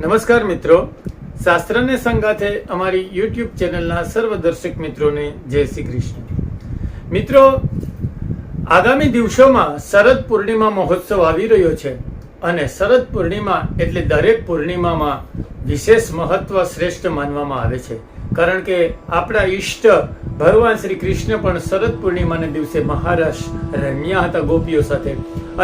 નમસ્કાર મિત્રો, શાસ્ત્રને સંગાથે અમારી યુટ્યુબ ચેનલના સર્વ દર્શક મિત્રોને જય શ્રી કૃષ્ણ. મિત્રો, આગામી દિવસોમાં શરદ પૂર્ણિમા મહોત્સવ આવી રહ્યો છે અને શરદ પૂર્ણિમા એટલે દરેક પૂર્ણિમામાં વિશેષ મહત્વ શ્રેષ્ઠ માનવામાં આવે છે, કારણ કે આપણા ઈષ્ટ ભગવાન શ્રી કૃષ્ણ પણ શરદ પૂર્ણિમાના દિવસે મહારાસ રમ્યા હતા ગોપીઓ સાથે,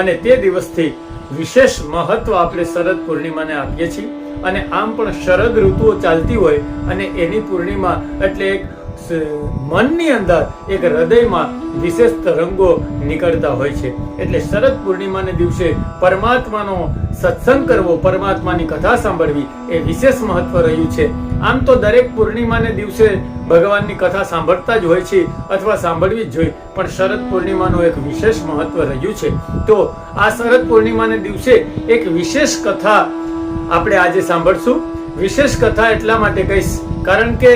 અને તે દિવસથી વિશેષ મહત્વ આપણે શરદ પૂર્ણિમાને આપીએ છીએ. અને આમ પણ શરદ ઋતુઓ ચાલતી હોય અને એની પૂર્ણિમા એટલે એક મનની અંદર એક હૃદયમાં વિશેષ તરંગો નીકળતા હોય છે. એટલે શરદ પૂર્ણિમાને દિવસે પરમાત્માનો સત્સંગ કરવો, પરમાત્માની કથા સાંભળવી એ વિશેષ મહત્વ રહ્યું છે. આમ તો દરેક પૂર્ણિમાને દિવસે ભગવાનની કથા સાંભળતા જ હોય છે અથવા સાંભળવી જ જોઈએ, પણ શરદ પૂર્ણિમાનું એક વિશેષ મહત્વ રહ્યું છે. તો આ શરદ પૂર્ણિમાને દિવસે એક વિશેષ કથા આપણે આજે સાંભળશું. વિશેષ કથા એટલા માટે કહીશ કારણ કે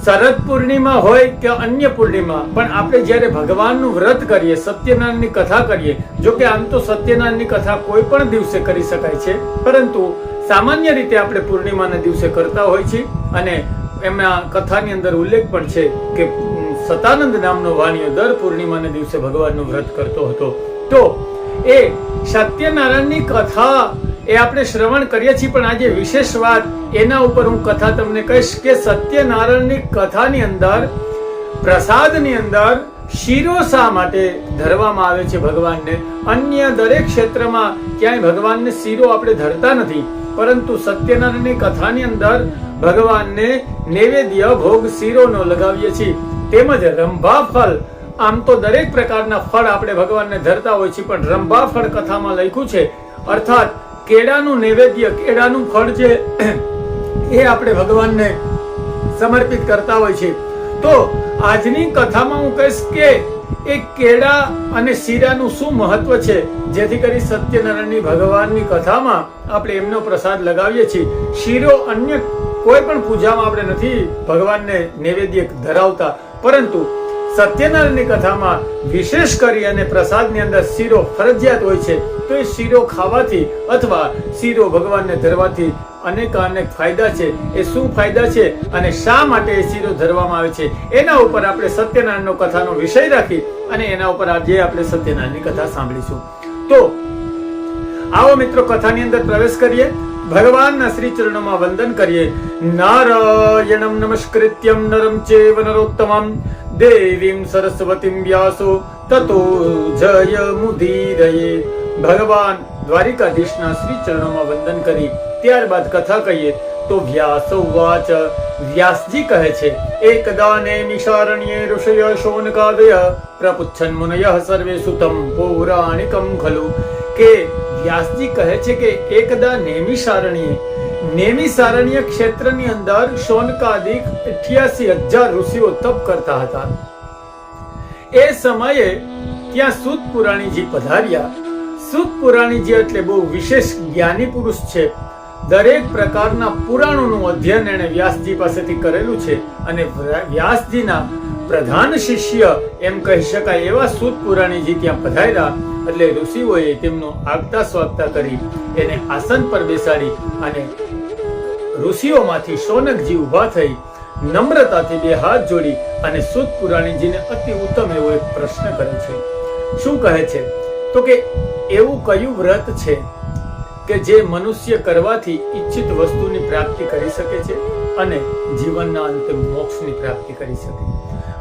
શરદ પૂર્ણિમા હોય કે અન્ય પૂર્ણિમા, પણ આપણે જ્યારે ભગવાનનું વ્રત કરીએ, સત્યનારાયણની કથા કરીએ, જો કે આમ તો સત્યનારાયણની કથા કોઈ પણ દિવસે કરી શકાય છે, પરંતુ સામાન્ય રીતે આપણે પૂર્ણિમાના દિવસે કરતા હોય છે. અને એમના કથાની અંદર ઉલ્લેખ પણ છે કે સતાનંદ નામનો વાણિયો દર પૂર્ણિમાના દિવસે ભગવાનનું વ્રત કરતો હતો. તો એ સત્યનારાયણની કથા એ આપણે શ્રવણ કરીએ છીએ, પણ આજે વિશેષ વાત એના ઉપર હું કથા તમને કહીશ કે સત્યનારાયણની કથાની અંદર પ્રસાદની અંદર શીરો શા માટે ધરવામાં આવે છે ભગવાનને. અન્ય દરેક ક્ષેત્રમાં ક્યાંય ભગવાનને શીરો આપણે ધરતા નથી, પરંતુ સત્યનારાયણની કથાની અંદર ભગવાનને નૈવેદ્ય ભોગ શીરોનો લગાવીએ છીએ. તેમજ રંભા ફળ, આમ તો દરેક પ્રકારના ફળ આપણે ભગવાનને ધરતા હોય છે, પણ રંભા ફળ કથામાં લખ્યું છે, અર્થાત કેળાનું નૈવેદ્ય, કેળાનું ફળ છે એ આપણે ભગવાનને સમર્પિત કરતા હોય છે. તો આજની કથામાં હું કહીશ કે એ કેળા અને શીરાનું શું મહત્વ છે, જેથી કરી સત્યનારાયણની ભગવાનની કથામાં આપણે એમનો પ્રસાદ લગાવીએ છીએ. શીરો અન્ય કોઈ પણ પૂજામાં આપણે નથી ભગવાનને નૈવેદ્ય ધરાવતા, પરંતુ સત્યનારાયણની કથામાં વિશેષ કરી અને પ્રસાદની અંદર શીરો ફરજિયાત હોય છે. તો એ શીરો ખાવાથી અથવા શીરો ભગવાનને ધરવાથી અનેક ફાયદા છે. એ શું ફાયદા છે અને શા માટે એ શીરો ધરવામાં આવે છે, એના ઉપર આપણે સત્યનારાયણનો કથાનો વિષય રાખી અને એના ઉપર આજે આપણે સત્યનારાયણની કથા સાંભળીશું. તો આવો મિત્રો, કથાની અંદર પ્રવેશ કરીએ, ભગવાનના શ્રી ચરણોમાં વંદન કરીએ. નારાયણમ નમસ્કૃત્યમ નરમ ચૈવ નરોત્તમમ દેવીમ સરસ્વતીમ વ્યાસો તતો જયમુદીરયે. ભગવાન દ્વારિકાધીશના શ્રી ચરણોમાં વંદન કરી ત્યારબાદ કથા કહીએ તો વ્યાસ ઉવાચ, વ્યાસજી કહે છે, એકદા નૈમિષારણ્યે ઋષય શૌનકાદય પ્રપુચ્છન મુનયઃ સર્વે સુતમ પૌરાણિકમ ખલુ. કે વ્યાસજી કહે છે કે એકદા નૈમિષારણ્ય ક્ષેત્રની અંદર શૌનકાદિક 88,000 ઋષિઓ તપ કરતા હતા. એ સમયે ત્યાં સૂત પુરાણીજી પધાર્યા. સૂત પુરાણીજી એટલે બહુ વિશેષ જ્ઞાની પુરુષ છે. દરેક પ્રકારના પુરાણોનું અધ્યયન એણે વ્યાસજી પાસેથી કરેલું છે, અને વ્યાસજીના પ્રધાન શિષ્ય એમ કહી શકાય એવા સૂત પુરાણીજી ત્યાં પધાર્યા. એટલે ઋષિઓએ તેમનું આગતા સ્વાગતા કરી એને આસન પર બેસાડી, અને ઋષિઓમાંથી શૌનકજી ઉભા થઈ નમ્રતાથી બે હાથ જોડી અને સૂત પુરાણીજીને અતિ ઉત્તમ એવો એક પ્રશ્ન કરે છે. શું કહે છે તો કે એવું કયું વ્રત છે કે જે મનુષ્ય કરવાથી ઈચ્છિત વસ્તુની પ્રાપ્તિ કરી શકે છે અને જીવનના અંતે મોક્ષની પ્રાપ્તિ કરી શકે.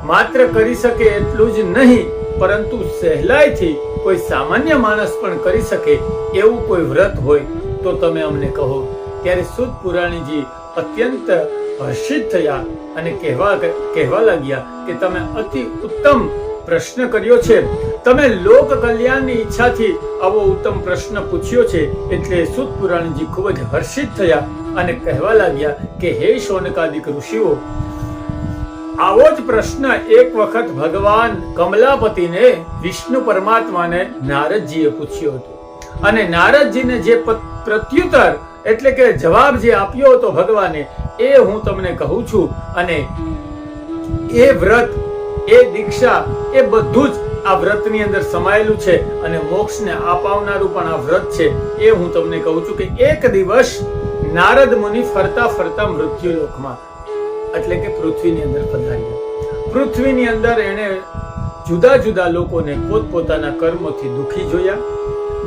માત્ર કરી શકે એટલું જ નહીં, પરંતુ સહેલાઈથી કોઈ સામાન્ય માણસ પણ કરી શકે એવું કોઈ વ્રત હોય તો તમે અમને કહો. ત્યારે સૂત પુરાણીજી અત્યંત હર્ષિત થયા અને કહેવા લાગ્યા કે તમે અતિ ઉત્તમ પ્રશ્ન કર્યો છે. તમે લોક કલ્યાણની ઈચ્છાથી આવો ઉત્તમ પ્રશ્ન પૂછ્યો છે. એટલે સૂત પુરાણીજી ખૂબ જ હર્ષિત થયા અને કહેવા લાગ્યા કે હે શૌનકાદિક ઋષિઓ, આવો જ પ્રશ્ન એક વખત ભગવાન કમલાપતિને વિષ્ણુ પરમાત્માને નારદજીએ પૂછ્યો હતો, અને નારદજીને જે પ્રત્યુત્તર એટલે કે જવાબ જે આપ્યો હતો ભગવાને, એ હું તમને કહું છું. અને એ વ્રત, એ દીક્ષા, એ બધું જ આ વ્રતની અંદર સમાયેલું છે, અને મોક્ષને અપાવનારું પણ આ વ્રત છે. એ હું તમને કહું છું કે એક દિવસ નારદ મુનિ ફરતા ફરતા મૃત્યુલોકમાં એટલે કે પૃથ્વીની અંદર પધાર્યા. પૃથ્વીની અંદર એને જુદા જુદા લોકોને પોતપોતાના કર્મોથી દુખી જોયા.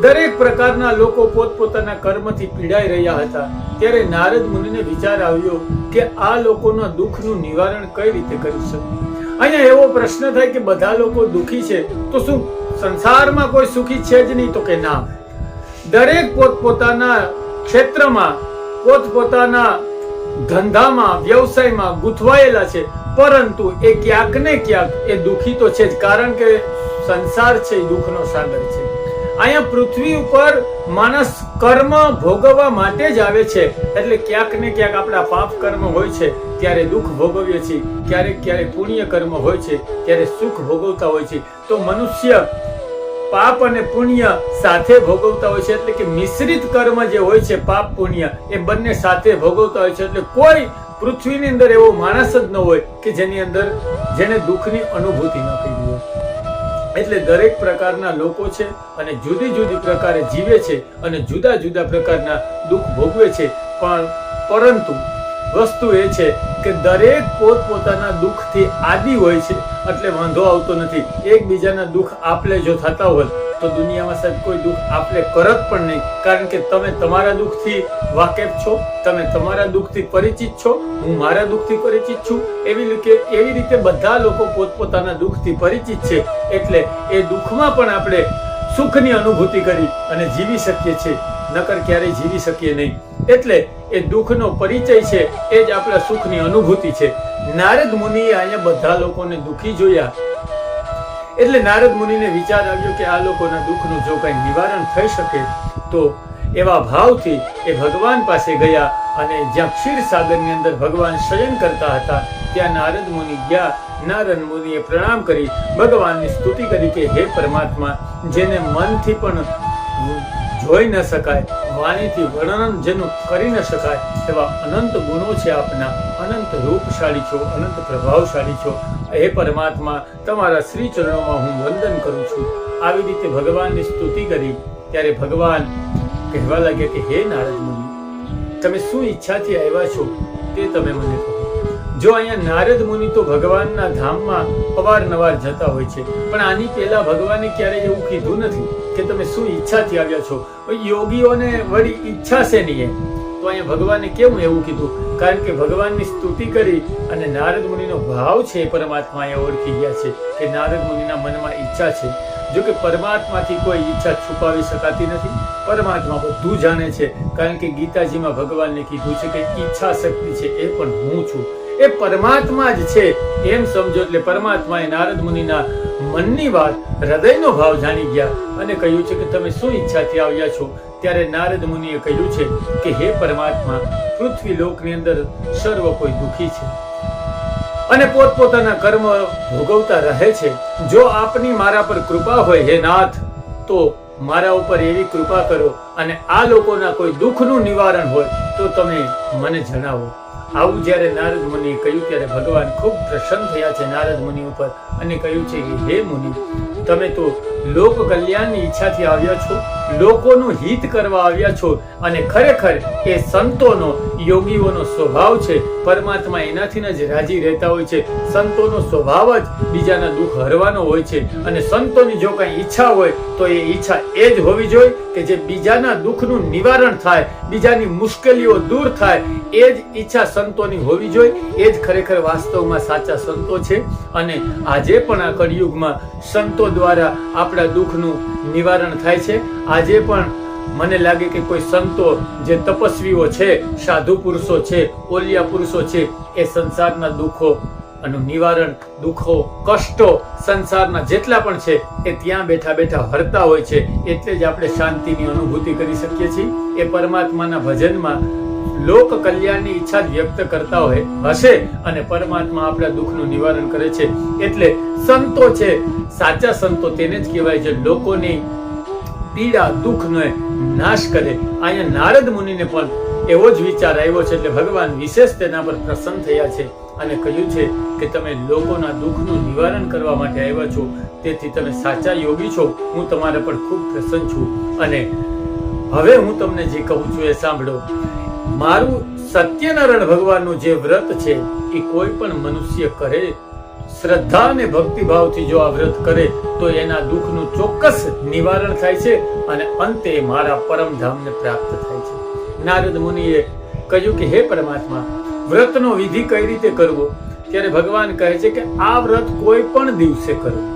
દરેક પ્રકારના લોકો પોતપોતાના કર્મથી પીડાઈ રહ્યા હતા. ત્યારે નારદ મુનિને વિચાર આવ્યો કે આ લોકોના દુઃખનું નિવારણ કઈ રીતે કરી શકું. અહીંયા એવો પ્રશ્ન થાય કે બધા લોકો દુઃખી છે તો શું સંસારમાં કોઈ સુખી છે જ નહીં? તો કે ના, દરેક પોતપોતાના ક્ષેત્રમાં પોતપોતાના ધંધામાં વ્યવસાયમાં ગૂંથવાયેલા છે, પરંતુ એ ક્યાંક ને ક્યાંક એ દુઃખી તો છે જ, કારણ કે સંસાર છે એ દુઃખનો સાગર છે. અહીંયા પૃથ્વી ઉપર માણસ કર્મ ભોગવવા માટે જ આવે છે, એટલે ક્યાંક ને ક્યાંક આપણા પાપ કર્મ હોય છે ત્યારે દુઃખ ભોગવીએ છીએ, ક્યારેક ક્યારેક પુણ્ય કર્મ હોય છે ત્યારે સુખ ભોગવતા હોય છે. તો મનુષ્ય પાપ અને પુણ્ય સાથે ભોગવતા હોય છે, એટલે કે મિશ્રિત કર્મ જે હોય છે પાપ પુણ્ય એ બંને સાથે ભોગવતા હોય છે. એટલે કોઈ પૃથ્વીની અંદર એવો માણસ જ ન હોય કે જેની અંદર જેને દુઃખની અનુભૂતિ ન કરી હોય. એટલે દરેક પ્રકારના લોકો છે અને જુદી જુદી પ્રકારે જીવે છે અને જુદા જુદા પ્રકારના દુઃખ ભોગવે છે. પરંતુ વસ્તુ એ છે કે દરેક પોતપોતાના દુઃખથી આદિ હોય છે, એટલે વાંધો આવતો નથી. એકબીજાના દુઃખ આપલે જો થતા હોય તો દુનિયામાં સાહેબ કોઈ દુઃખ આપલે કરત પણ નહીં, કારણ કે તમે તમારા દુઃખથી વાકેફ છો, તમે તમારા દુઃખથી પરિચિત છો, હું મારા દુઃખથી પરિચિત છું. એવી રીતે બધા લોકો પોતપોતાના દુઃખથી પરિચિત છે, એટલે એ દુઃખમાં પણ આપણે સુખની અનુભૂતિ કરી અને જીવી શકીએ છીએ, નકર ક્યારેય જીવી શકીએ નહીં. એટલે એ દુઃખનો પરિચય છે એ જ આપણા સુખની અનુભૂતિ છે. નારદ મુનિએ અહીંયા બધા લોકોને દુઃખી જોયા, એટલે નારદ મુનિને વિચાર આવ્યો કે આ લોકોના દુઃખનું જો કંઈ નિવારણ થઈ શકે તો એવા ભાવથી એ ભગવાન પાસે ગયા અને જ્યાં ક્ષીરસાગરની અંદર ભગવાન શયન કરતા હતા ત્યાં નારદ મુનિ ગયા. નારદ મુનિએ પ્રણામ કરી ભગવાનની સ્તુતિ કરી કે હે પરમાત્મા, જેને મનથી પણ જોઈ ન શકાય, વાણીથી વર્ણન જેનું કરી ન શકાય એવા અનંત ગુણો છે આપના, અનંત રૂપશાળી છો, અનંત પ્રભાવશાળી છો. હે પરમાત્મા, તમારા શ્રી ચરણોમાં હું વંદન કરું છું. આવી રીતે ભગવાનની સ્તુતિ કરી ત્યારે ભગવાન કહેવા લાગ્યા કે હે નારદ મુનિ, તમે શું ઈચ્છાથી આવ્યા છો તે તમે મને કહો. જો અહીંયા નારદ મુનિ તો ભગવાનના ધામમાં અવારનવાર જતા હોય છે, પણ આની પહેલા ભગવાને ક્યારેય એવું કીધું નથી કે તમે શું ઈચ્છાથી આવ્યા છો. યોગીઓને વળી ઈચ્છા છે નહીં, તો અહીંયા ભગવાને કેમ એવું કીધું? કારણ કે ભગવાનની સ્તુતિ કરી અને નારદ મુનિનો ભાવ છે પરમાત્મા અહીંયા ઓળખી ગયા છે કે નારદ મુનિના મનમાં ઈચ્છા છે. જો કે પરમાત્માથી કોઈ ઈચ્છા છુપાવી શકાતી નથી, પરમાત્મા બધું જાણે છે. કારણ કે ગીતાજીમાં ભગવાનને કીધું છે કે ઈચ્છા શક્તિ છે એ પણ હું છું, એ પરમાત્મા જ છે એમ સમજો. એટલે પરમાત્માએ નારદ મુનિના મનની વાત, હૃદયનો ભાવ જાણી ગયા અને કહ્યું છે કે તમે શું ઈચ્છાથી આવ્યા છો. ત્યારે નારદ મુનિએ કહ્યું છે કે હે પરમાત્મા, પૃથ્વી લોકની અંદર સર્વ કોઈ દુઃખી છે અને પોતપોતાના કર્મ ભોગવતા રહે છે. જો આપની મારા પર કૃપા હોય હે નાથ, તો મારા ઉપર એવી કૃપા કરો અને આ લોકોના કોઈ દુઃખનું નિવારણ હોય તો તમે મને જણાવો. આવું જ્યારે નારદ મુનિએ કહ્યું ત્યારે ભગવાન ખૂબ પ્રસન્ન થયા છે નારદ મુનિ ઉપર અને કહ્યું છે કે હે મુનિ, તમે તો લોક કલ્યાણની ઈચ્છાથી આવ્યા છો, લોકોનું હિત કરવા આવ્યા છો અને ખરેખર એ સંતોનો, યોગીઓનો સ્વભાવ છે. પરમાત્મા એનાથી જ રાજી રહેતા હોય છે. સંતોનો સ્વભાવ જ બીજાના દુઃખ હરવાનો હોય છે અને સંતોની જો કઈ ઈચ્છા હોય તો એ ઈચ્છા એ જ હોવી જોઈએ કે જે બીજાના દુઃખનું નિવારણ થાય, બીજાની મુશ્કેલીઓ દૂર થાય, એ જ ઈચ્છા સંતોની હોવી જોઈએ. એ જ ખરેખર વાસ્તવમાં સાચા સંતો છે. અને આજે પણ આ કળિયુગમાં સંતો દ્વારા આપણા દુઃખનું નિવારણ થાય છે. આજે પણ મને લાગે કે કોઈ સંતો જે તપસ્વીઓ છે, સાધુ પુરુષો છે, ઓલિયા પુરુષો છે, એ સંસારના દુઃખો અને નિવારણ, દુઃખો, કષ્ટો સંસારના જેટલા પણ છે એ ત્યાં બેઠા બેઠા હરતા હોય છે. એટલે જ આપણે શાંતિની અનુભૂતિ કરી શકીએ છીએ. એ પરમાત્માના ભજનમાં લોક કલ્યાણની ઈચ્છા વ્યક્ત કરતા હોય હશે અને પરમાત્મા આપણા દુઃખનું નિવારણ કરે છે. એટલે સંતો છે, સાચા સંતો તેને જ કહેવાય છે લોકોની પીડા, દુઃખનો નાશ કરે. અહીંયા નારદ મુનિને પણ એવો જ વિચાર આવ્યો છે, એટલે ભગવાન વિશેષ તેના પર પ્રસન્ન થયા છે અને કહ્યું છે કે તમે લોકોના દુઃખનું નિવારણ કરવા માટે આવ્યા છો, તેથી તમે સાચા યોગી છો. હું તમારા પર ખૂબ પ્રસન્ન છું અને હવે હું તમને જે કહું છું એ સાંભળો. મારું સત્યનારાયણ ભગવાનનું જે વ્રત છે એ કોઈ પણ મનુષ્ય કરે, શ્રદ્ધા અને ભક્તિભાવથી જો આ વ્રત કરે તો એના દુઃખનું ચોક્કસ નિવારણ થાય છે અને અંતે મારા પરમધામને પ્રાપ્ત થાય છે. નારદ મુનિએ કહ્યું કે હે પરમાત્મા, વ્રતનો વિધિ કઈ રીતે કરવો? ત્યારે ભગવાન કહે છે કે આ વ્રત કોઈ પણ દિવસે કરવું.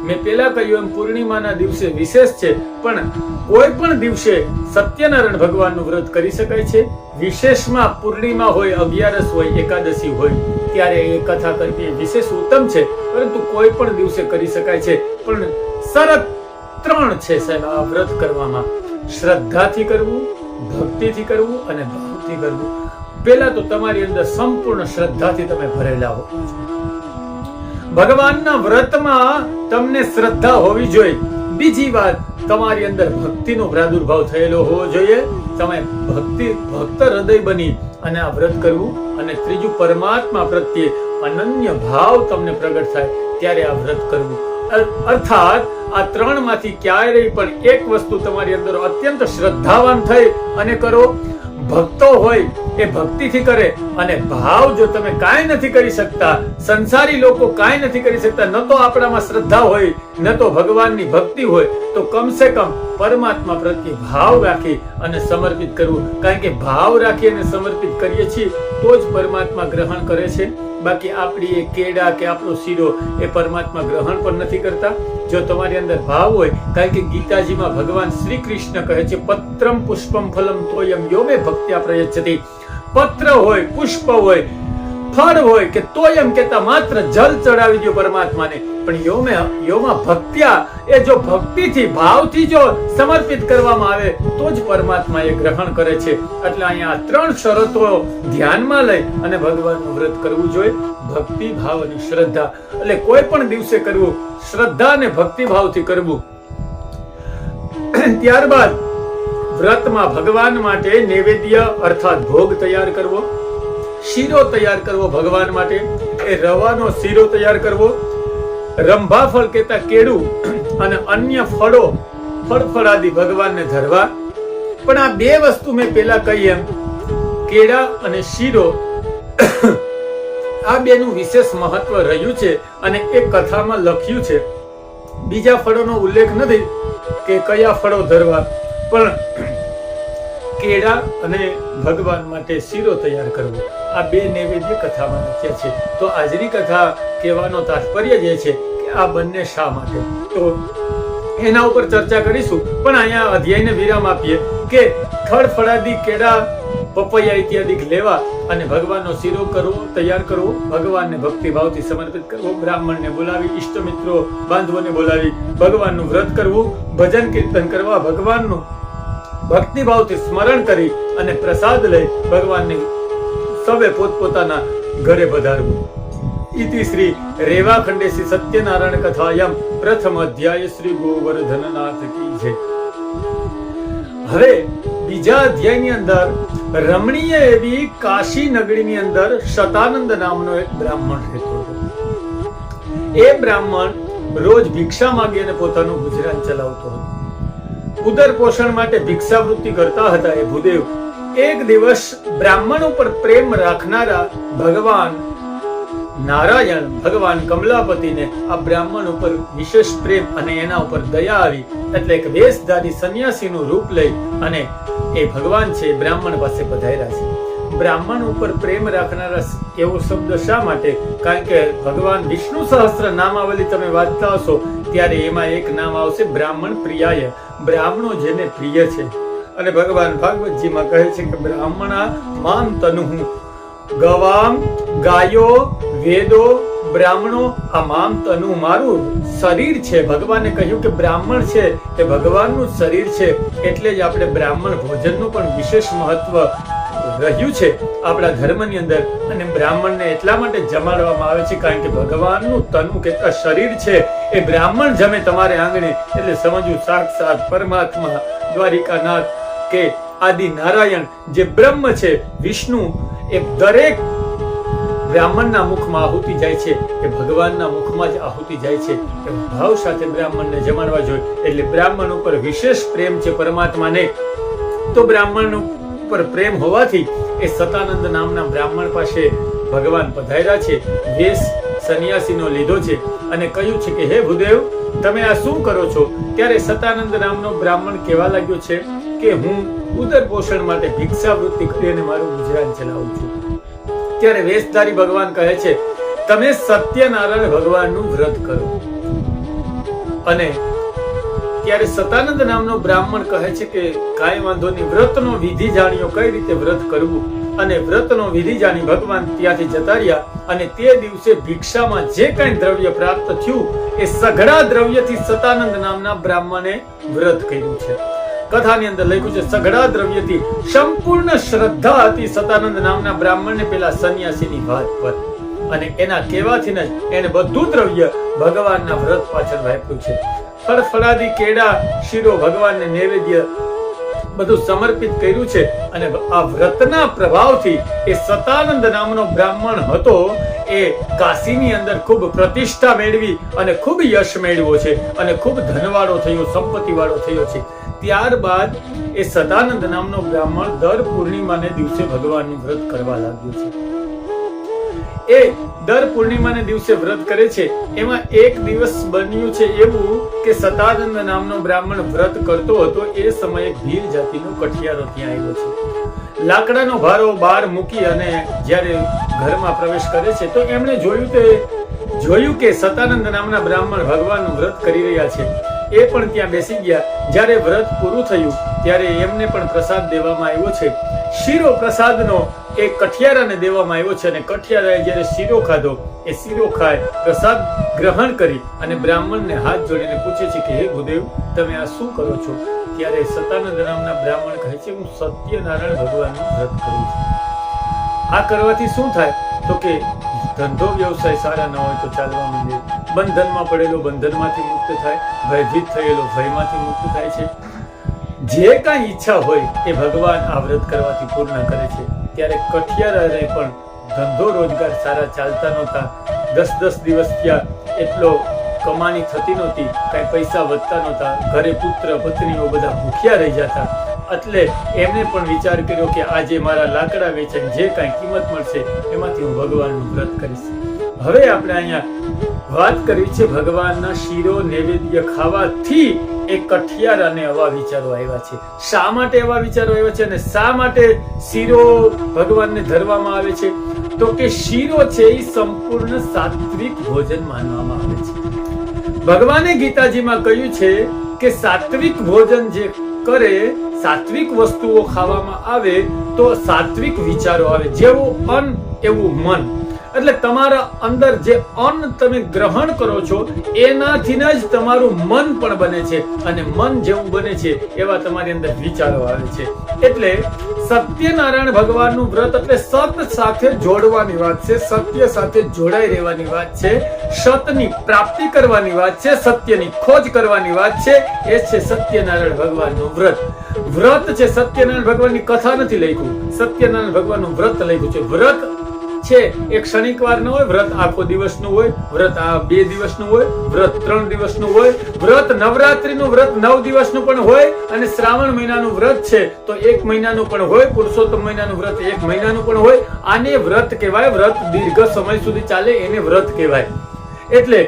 મેં પેલા કહ્યું એમ પૂર્ણિમાના દિવસે વિશેષ છે, પણ કોઈ પણ દિવસે સત્યનારાયણ ભગવાનનું વ્રત કરી શકાય છે. વિશેષમાં પૂર્ણિમા હોય, 11 હોય, એકાદશી હોય ત્યારે એ કથા કરવી વિશેષ ઉત્તમ છે, પરંતુ કોઈ પણ દિવસે કરી શકાય છે. પણ શરત 3 છે સાહેબ આ વ્રત કરવામાં: શ્રદ્ધાથી કરવું, ભક્તિથી કરવું અને ભાવથી કરવું. પેલા તો તમારી અંદર સંપૂર્ણ શ્રદ્ધાથી તમે ભરેલા હો. ભગવાનના વ્રતમાં તમને શ્રદ્ધા હોવી જોઈએ. બીજી વાત, તમારી અંદર ભક્તિનો પ્રાદુર્ભાવ થયેલો હોવો જોઈએ. તમે ભક્ત હૃદય બની અને આ વ્રત કરવું. અને ત્રીજું, પરમાત્મા પ્રત્યે અનન્ય ભાવ તમને પ્રગટ થાય ત્યારે આ વ્રત કરવું. અર્થાત આ 3 માંથી ક્યારેય પણ એક વસ્તુ તમારી અંદર અત્યંત શ્રદ્ધાવાન થઈ અને કરો. ભક્તો હોય એ ભક્તિથી કરે, અને ભાવ જો તમે કાંઈ નથી કરી શકતા, સંસારી લોકો કાંઈ નથી કરી શકતા, ન તો આપણામાં શ્રદ્ધા હોય ન તો ભગવાનની ભક્તિ હોય, તો કમસે કમ પરમાત્મા પ્રત્યે ભાવ રાખી અને સમર્પિત કરવું. કારણ કે ભાવ રાખી અને સમર્પિત કરીએ છીએ તો જ પરમાત્મા ગ્રહણ કરે છે. બાકી આપણી એ કેડા કે આપણો શીરો એ પરમાત્મા ગ્રહણ પણ નથી કરતા. જો તમારી અંદર ભાવ હોય, કારણ કે ગીતાજીમાં ભગવાન શ્રી કૃષ્ણ કહે છે, પત્રમ પુષ્પમ ફલમ તોયમ યો મે ભક્ત્યા પ્રયચ્છતિ. પત્ર હોય, પુષ્પ હોય, ફળ હોય કે તોયમ કહેતા માત્ર જલ ચડાવી દો પરમાત્માને, પણ યોમાં ભક્ત્યા, એ જો ભક્તિથી ભાવથી જો સમર્પિત કરવામાં આવે તો જ પરમાત્મા એ ગ્રહણ કરે છે. એટલે અહીંયા 3 શરતો ધ્યાનમાં લઈ અને ભગવાનનું વ્રત કરવું જોઈએ: ભક્તિ, ભાવ અને શ્રદ્ધા. એટલે કોઈ પણ દિવસે કરવું, શ્રદ્ધા અને ભક્તિ ભાવથી કરવું. ત્યારબાદ વ્રતમાં ભગવાન માટે નૈવેદ્ય અર્થાત ભોગ તૈયાર કરવો, શીરો તૈયાર કરવો ભગવાન માટે. એ રવાનો શીરો તૈયાર કરવો, રંભાફળ કહેતા કેળું અને અન્ય ફળફળાદી ભગવાનને ધરવા. પણ આ 2 વસ્તુ મેં પેલા કહી એમ, કેળા અને શીરો, આ 2 નું વિશેષ મહત્વ રહ્યું છે અને એ કથામાં લખ્યું છે. બીજા ફળોનો ઉલ્લેખ નથી કે કયા ફળો ધરવા, પણ કેળા અને ભગવાન માટે શીરો તૈયાર કરવો, આ 2 નૈવેદ્ય કથામાં લખ્યા છે. તો આજની કથા કહેવાનો તાત્પર્ય જે છે કે આ બંને શા માટે, તો એના ઉપર ચર્ચા કરીશું. પણ અહીંયા અધ્યાયને વિરામ આપીએ કે ફળફળાદી કેળા, પપૈયા ઇત્યાદિ લેવા અને ભગવાનનો શીરો કરવો, તૈયાર કરવો, ભગવાનને ભક્તિભાવથી સમર્પિત કરવો, બ્રાહ્મણને બોલાવી, ઇષ્ટ મિત્રો બાંધવોને બોલાવી ભગવાનનું વ્રત કરવું, ભજન કીર્તન કરવા, ભગવાનનું ભક્તિભાવથી સ્મરણ કરી અને પ્રસાદ લઈ ભગવાનને સવે પોતપોતાના ઘરે પધારવું. ઇતિ શ્રી રેવાખંડે શ્રી સત્યનારાયણ કથાયમ પ્રથમ અધ્યાય શ્રી ગોવર્ધનનાથ કી જય. હવે બીજા અધ્યાયની અંદર રમણીય એવી કાશી નગરીની અંદર શતાનંદ નામનો એક બ્રાહ્મણ રહેતો હતો. એ બ્રાહ્મણ રોજ ભિક્ષા માંગી અને પોતાનું ગુજરાન ચલાવતો હતો. ઉદર પોષણ માટે ભિક્ષાવૃત્તિ કરતા હતા એ ભૂદેવ. એક દિવસ બ્રાહ્મણ ઉપર પ્રેમ રાખનારા ભગવાન નારાયણ, ભગવાન કમલાપતિને આ બ્રાહ્મણ ઉપર વિશેષ પ્રેમ અને એના ઉપર દયા આવી. એટલે એક વેશધારી સંન્યાસીનું રૂપ લઈ અને એ ભગવાન છે બ્રાહ્મણ પાસે પધાર્યા છે. બ્રાહ્મણ ઉપર પ્રેમ રાખનારા એવો શબ્દ શા માટે? કારણ કે ભગવાન વિષ્ણુ સહસ્ત્ર નામાવલી તમે વાંચતા હશો ત્યારે એમાં એક નામ આવશે બ્રાહ્મણ પ્રિયાય, બ્રાહ્મણો જેને પ્રિય છે. અને ભગવાન ભાગવતજીમાં કહે છે કે બ્રાહ્મણા મામ તનુહુ, ગવામ, ગાયો, વેદો, બ્રાહ્મણો, આ મામ તનુ મારું શરીર છે. ભગવાને કહ્યું કે બ્રાહ્મણ છે એ ભગવાનનું શરીર છે. એટલે જ આપણે બ્રાહ્મણ ભોજનનું પણ વિશેષ મહત્વ રહ્યું છે આપણા ધર્મની અંદર. અને બ્રાહ્મણને એટલા માટે જમાડવામાં આવે છે કારણ કે ભગવાનનું તનુ કે શરીર છે એ બ્રાહ્મણ જમે તમારે આંગણે. એટલે સમજવું સાક્ષાત પરમાત્મા દ્વારિકાનાથ કે આદિ નારાયણ જે બ્રહ્મ છે વિષ્ણુ, એ દરેક બ્રાહ્મણના મુખમાં આહુતિ જાય છે એ ભગવાનના મુખમાં જ આહુતિ જાય છે. એ ભાવ સાથે બ્રાહ્મણને જમાડવા જોઈએ. એટલે બ્રાહ્મણ ઉપર વિશેષ પ્રેમ છે પરમાત્માને. તો બ્રાહ્મણ ઉપર પ્રેમ હોવાથી એ સતાનંદ નામના બ્રાહ્મણ પાસે ભગવાન પધાર્યા છે, વેશ સંન્યાસીનો લીધો છે અને કહ્યું છે કે હે ભૂદેવ, તમે આ શું કરો છો? ત્યારે સતાનંદ નામનો બ્રાહ્મણ કહેવા લાગ્યો છે કે હું ઉદર પોષણ માટે ભિક્ષાવૃત્તિ કરીને મારું ગુજરાન ચલાવું છું. ત્યારે વેશધારી ભગવાન કહે છે, તમે સત્યનારાયણ ભગવાનનું વ્રત કરો. અને ત્યારે સતાનંદ નામનો બ્રાહ્મણ કહે છે કે કાંઈ વાંધો નહીં, વ્રતનો વિધિ જાણ્યો, કઈ રીતે વ્રત કરવું. અને વ્રતનો વિધિ જાણી ભગવાન ત્યાંથી જતા રહ્યા અને તે દિવસે ભિક્ષામાં જે કઈ દ્રવ્ય પ્રાપ્ત થયું એ સઘળા દ્રવ્યથી સતાનંદ નામના બ્રાહ્મણે વ્રત કર્યું છે. કથાની અંદર લખ્યું છે, સઘળા દ્રવ્યથી સંપૂર્ણ શ્રદ્ધા હતી સતાનંદ નામના બ્રાહ્મણને પેલા સંન્યાસીની વાત પર, અને એના કહેવાથી જ એને બધું દ્રવ્ય ભગવાનના વ્રત પાછળ વાપર્યું છે. ફળફળાદી કેળા શીરો ભગવાનને નૈવેદ્ય બધું સમર્પિત કર્યું છે. અને આ વ્રતના પ્રભાવથી એ સતાનંદ નામનો બ્રાહ્મણ હતો એ કાશીની અંદર ખૂબ પ્રતિષ્ઠા મેળવી અને ખૂબ યશ મેળવ્યો છે અને ખૂબ ધનવાળો થયો, સંપત્તિવાળો થયો છે. ત્યારબાદ એ સતાનંદ નામનો બ્રાહ્મણ દર પૂર્ણિમાને દિવસે ભગવાનનું વ્રત કરવા લાગ્યો છે. એ દર પૂર્ણિમાને દિવસે વ્રત કરે છે. એમાં એક દિવસ બન્યું છે એવું કે સતાનંદ નામનો બ્રાહ્મણ વ્રત કરતો હતો. એ સમયે ભીલ જાતિનો કઠિયારો ત્યાં આવ્યો છે. લાકડાનો ભારો બહાર મૂકી અને જ્યારે ઘરમાં પ્રવેશ કરે છે તો એમણે જોયું કે સતાનંદ નામના બ્રાહ્મણ ભગવાનનું વ્રત કરી રહ્યા છે. એ પણ ત્યાં બેસી ગયા. જ્યારે વ્રત પૂરું થયું ત્યારે એમને પણ પ્રસાદ દેવામાં આવ્યો છે. શીરો પ્રસાદનો એ કઠિયારાને દેવામાં આવ્યો છે અને કઠિયારાએ જ્યારે શીરો ખાધો, એ શીરો ખાય પ્રસાદ ગ્રહણ કરી અને બ્રાહ્મણને હાથ જોડીને પૂછે છે કે હે ભૂદેવ, તમે આ શું કરો છો? ત્યારે સતાનંદ નામના બ્રાહ્મણ કહે છે, હું સત્યનારાયણ ભગવાનનું વ્રત કરું છું. આ કરવાથી શું થાય? તો કે ધંધો વ્યવસાય સારા ન હોય તો ચાલવા માંડે, બંધનમાં પડેલો બંધનમાંથી મુક્ત થાય, ભયભીત થયેલો ભયમાંથી મુક્ત થાય છે. જે કાંઈ ઈચ્છા હોય એ ભગવાન આ વ્રત કરવાથી પૂર્ણ કરે છે. ત્યારે કઠિયારાને પણ ધંધો રોજગાર સારા ચાલતા નહોતા. 10-10 દિવસ ત્યાં એટલો કમાણી થતી નહોતી, કાંઈ પૈસા વધતા નહોતા, ઘરે પુત્ર પત્નીઓ બધા ભૂખ્યા રહી જતા. એટલે એમને પણ વિચાર કર્યો કે આજે મારા લાકડા વેચાઈને જે કાંઈ કિંમત મળશે એમાંથી હું ભગવાનનું વ્રત કરીશ. હવે આપણે અહીંયા વાત કરવી છે ભગવાનના શીરો નૈવેદ્ય ખાવાથી એ કઠિયારાને આવા વિચારો આવ્યા છે. શા માટે એવા વિચારો આવ્યા છે અને શા માટે શીરો ભગવાનને ધરવામાં આવે છે? તો કે શીરો છે એ સંપૂર્ણ સાત્વિક ભોજન માનવામાં આવે છે. ભગવાને ગીતાજીમાં કહ્યું છે કે સાત્વિક ભોજન જે કરે, સાત્વિક વસ્તુઓ ખાવામાં આવે તો સાત્વિક વિચારો આવે. જેવું અન્ન એવું મન. એટલે તમારા અંદર જે અન્ન તમે ગ્રહણ કરો છો એનાથી જ તમારું મન પણ બને છે અને મન જેવું બને છે એવા તમારી અંદર વિચારો આવે છે. એટલે સત્યનારાયણ ભગવાનનું વ્રત એટલે સત સાથે જોડવાની વાત છે, સત્ય સાથે જોડાઈ રહેવાની વાત છે, સતની પ્રાપ્તિ કરવાની વાત છે, સત્યની ખોજ કરવાની વાત છે. એ છે સત્યનારાયણ ભગવાનનું વ્રત. વ્રત છે સત્યનારાયણ ભગવાનની કથા નથી લખ્યું, સત્યનારાયણ ભગવાનનું વ્રત લખ્યું છે. વ્રત છે એક ક્ષણિકવાર ન હોય, વ્રત આખો દિવસનું હોય, વ્રત 2 દિવસનું હોય, વ્રત 3 દિવસનું હોય, વ્રત નવરાત્રીનું વ્રત 9 દિવસનું પણ હોય અને શ્રાવણ મહિનાનું વ્રત છે તો 1 મહિનાનું પણ હોય, પુરુષોત્તમ મહિનાનું વ્રત 1 મહિનાનું પણ હોય. આને વ્રત કહેવાય. વ્રત દીર્ઘ સમય સુધી ચાલે એને વ્રત કહેવાય. એટલે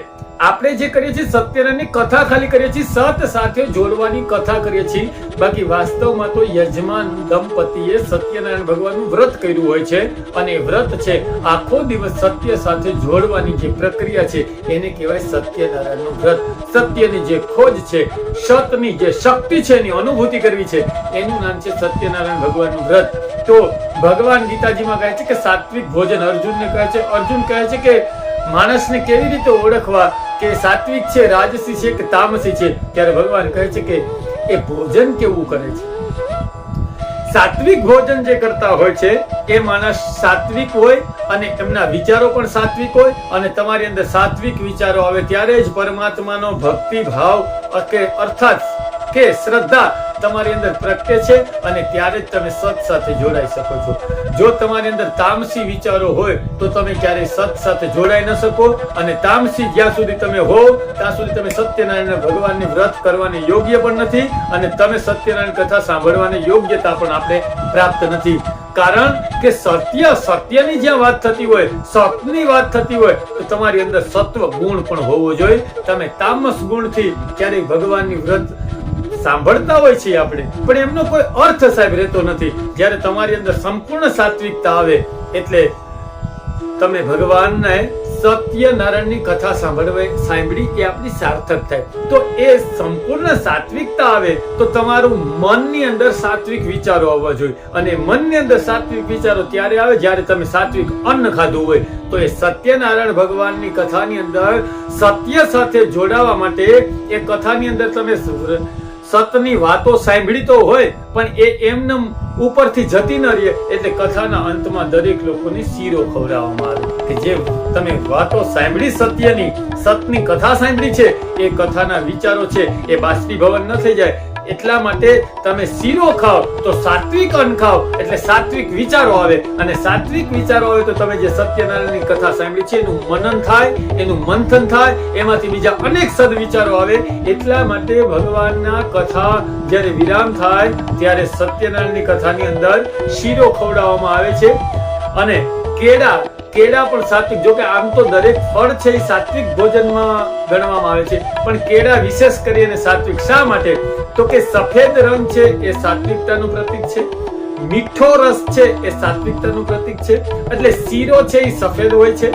આપણે જે કરીએ છીએ સત્યનારાયણની કથા ખાલી કરીએ છીએ, સત સાથે જોડવાની કથા કરીએ છીએ. બાકી વાસ્તવમાં તો યજમાન દંપતીએ સત્યનારાયણ ભગવાનનું વ્રત કર્યું હોય છે અને વ્રત છે આખો દિવસ સત્ય સાથે જોડવાની જે પ્રક્રિયા છે એને કહેવાય સત્યનારાયણનું વ્રત. સત્યની જે ખોજ છે, સતની જે શક્તિ છે એની અનુભૂતિ કરવી છે, એનું નામ છે સત્યનારાયણ ભગવાનનું વ્રત. તો ભગવાન ગીતાજીમાં કહે છે કે સાત્વિક ભોજન અર્જુનને કહે છે. અર્જુન કહે છે કે માણસને કેવી રીતે ઓળખવા કે સાત્વિક છે, રાજસી છે કે તામસી છે? ત્યારે ભગવાન કહે છે કે એ ભોજન કેવું કરે છે. સાત્વિક ભોજન જે કરતા હોય છે એ માણસ સાત્વિક હોય અને એમના વિચારો પણ સાત્વિક હોય અને તમારી અંદર સાત્વિક વિચારો આવે ત્યારે જ પરમાત્માનો ભક્તિ ભાવ અર્થાત કે શ્રદ્ધા તમારી અંદર પ્રગટે છે અને ત્યારે જ તમે સત સાથે જોડાઈ શકો છો. જો તમારી અંદર તામસી વિચારો હોય તો તમે ક્યારેય સત સાથે જોડાઈ ન શકો અને તામસી જ્યાં સુધી તમે હો ત્યાં સુધી તમે સત્યનારાયણ ભગવાનની વ્રત કરવાની યોગ્ય પણ નથી અને તમે સત્યનારાયણ કથા સાંભળવાની યોગ્યતા પણ આપણે પ્રાપ્ત નથી. કારણ કે સત્યની જ્યાં વાત થતી હોય, સતની વાત થતી હોય, તો તમારી અંદર સત્વ ગુણ પણ હોવો જોઈએ. તમે તામસ ગુણથી ક્યારેય ભગવાનની વ્રત સાંભળતા હોય છે આપણે, પણ એમનો કોઈ અર્થ સાહેબ રહેતો નથી. જ્યારે તમારી અંદર સંપૂર્ણ સાત્વિકતા આવે એટલે તમે ભગવાનને સત્યનારાયણની કથા સાંભળી એ આપણી સાર્થક થાય. તો એ સંપૂર્ણ સાત્વિકતા આવે તો તમારું મનની અંદર સાત્વિક વિચારો આવવા જોઈએ, અને મનની અંદર સાત્વિક વિચારો ત્યારે આવે જ્યારે તમે સાત્વિક અન્ન ખાધું હોય. તો એ સત્યનારાયણ ભગવાનની કથાની અંદર સત્ય સાથે જોડાવા માટે એ કથાની અંદર તમે સતની વાતો સાંભળી તો હોય, પણ એ એમને ઉપરથી જતી ન રહે. એટલે કથાના અંતમાં દરેક લોકોને શીરો ખવડાવવામાં આવે કે જે તમે વાતો સાંભળી સત્યની, સતની કથા સાંભળી છે, એ કથાના વિચારો છે એ બાષ્પીભવન ન થઈ જાય. એટલા માટે તમે શીરો ખાઓ તો સાત્વિક અન્ન ખાઓ, એટલે સાત્વિક વિચારો આવે, અને સાત્વિક વિચારો આવે તો તમે જે સત્યનારાયણની કથા સાંભળી છે એનું મનન થાય, એનું મંથન થાય, એમાંથી બીજા અનેક સદવિચારો આવે. એટલા માટે ભગવાનના કથા જ્યારે વિરામ થાય ત્યારે સત્યનારાયણની કથાની અંદર શીરો ખવડાવવામાં આવે છે. અને કેળા પણ સાત્વિક, જો કે આમ તો દરેક ફળ છે એ સાત્વિક ભોજનમાં ગણવામાં આવે છે, પણ કેળા વિશેષ કરીને સાત્વિક. શા માટે? તો કે સફેદ રંગ છે એ સાત્વિકતાનું પ્રતીક છે, મીઠો રસ છે એ સાત્વિકતાનું પ્રતીક છે. એટલે શીરો છે એ સફેદ હોય છે,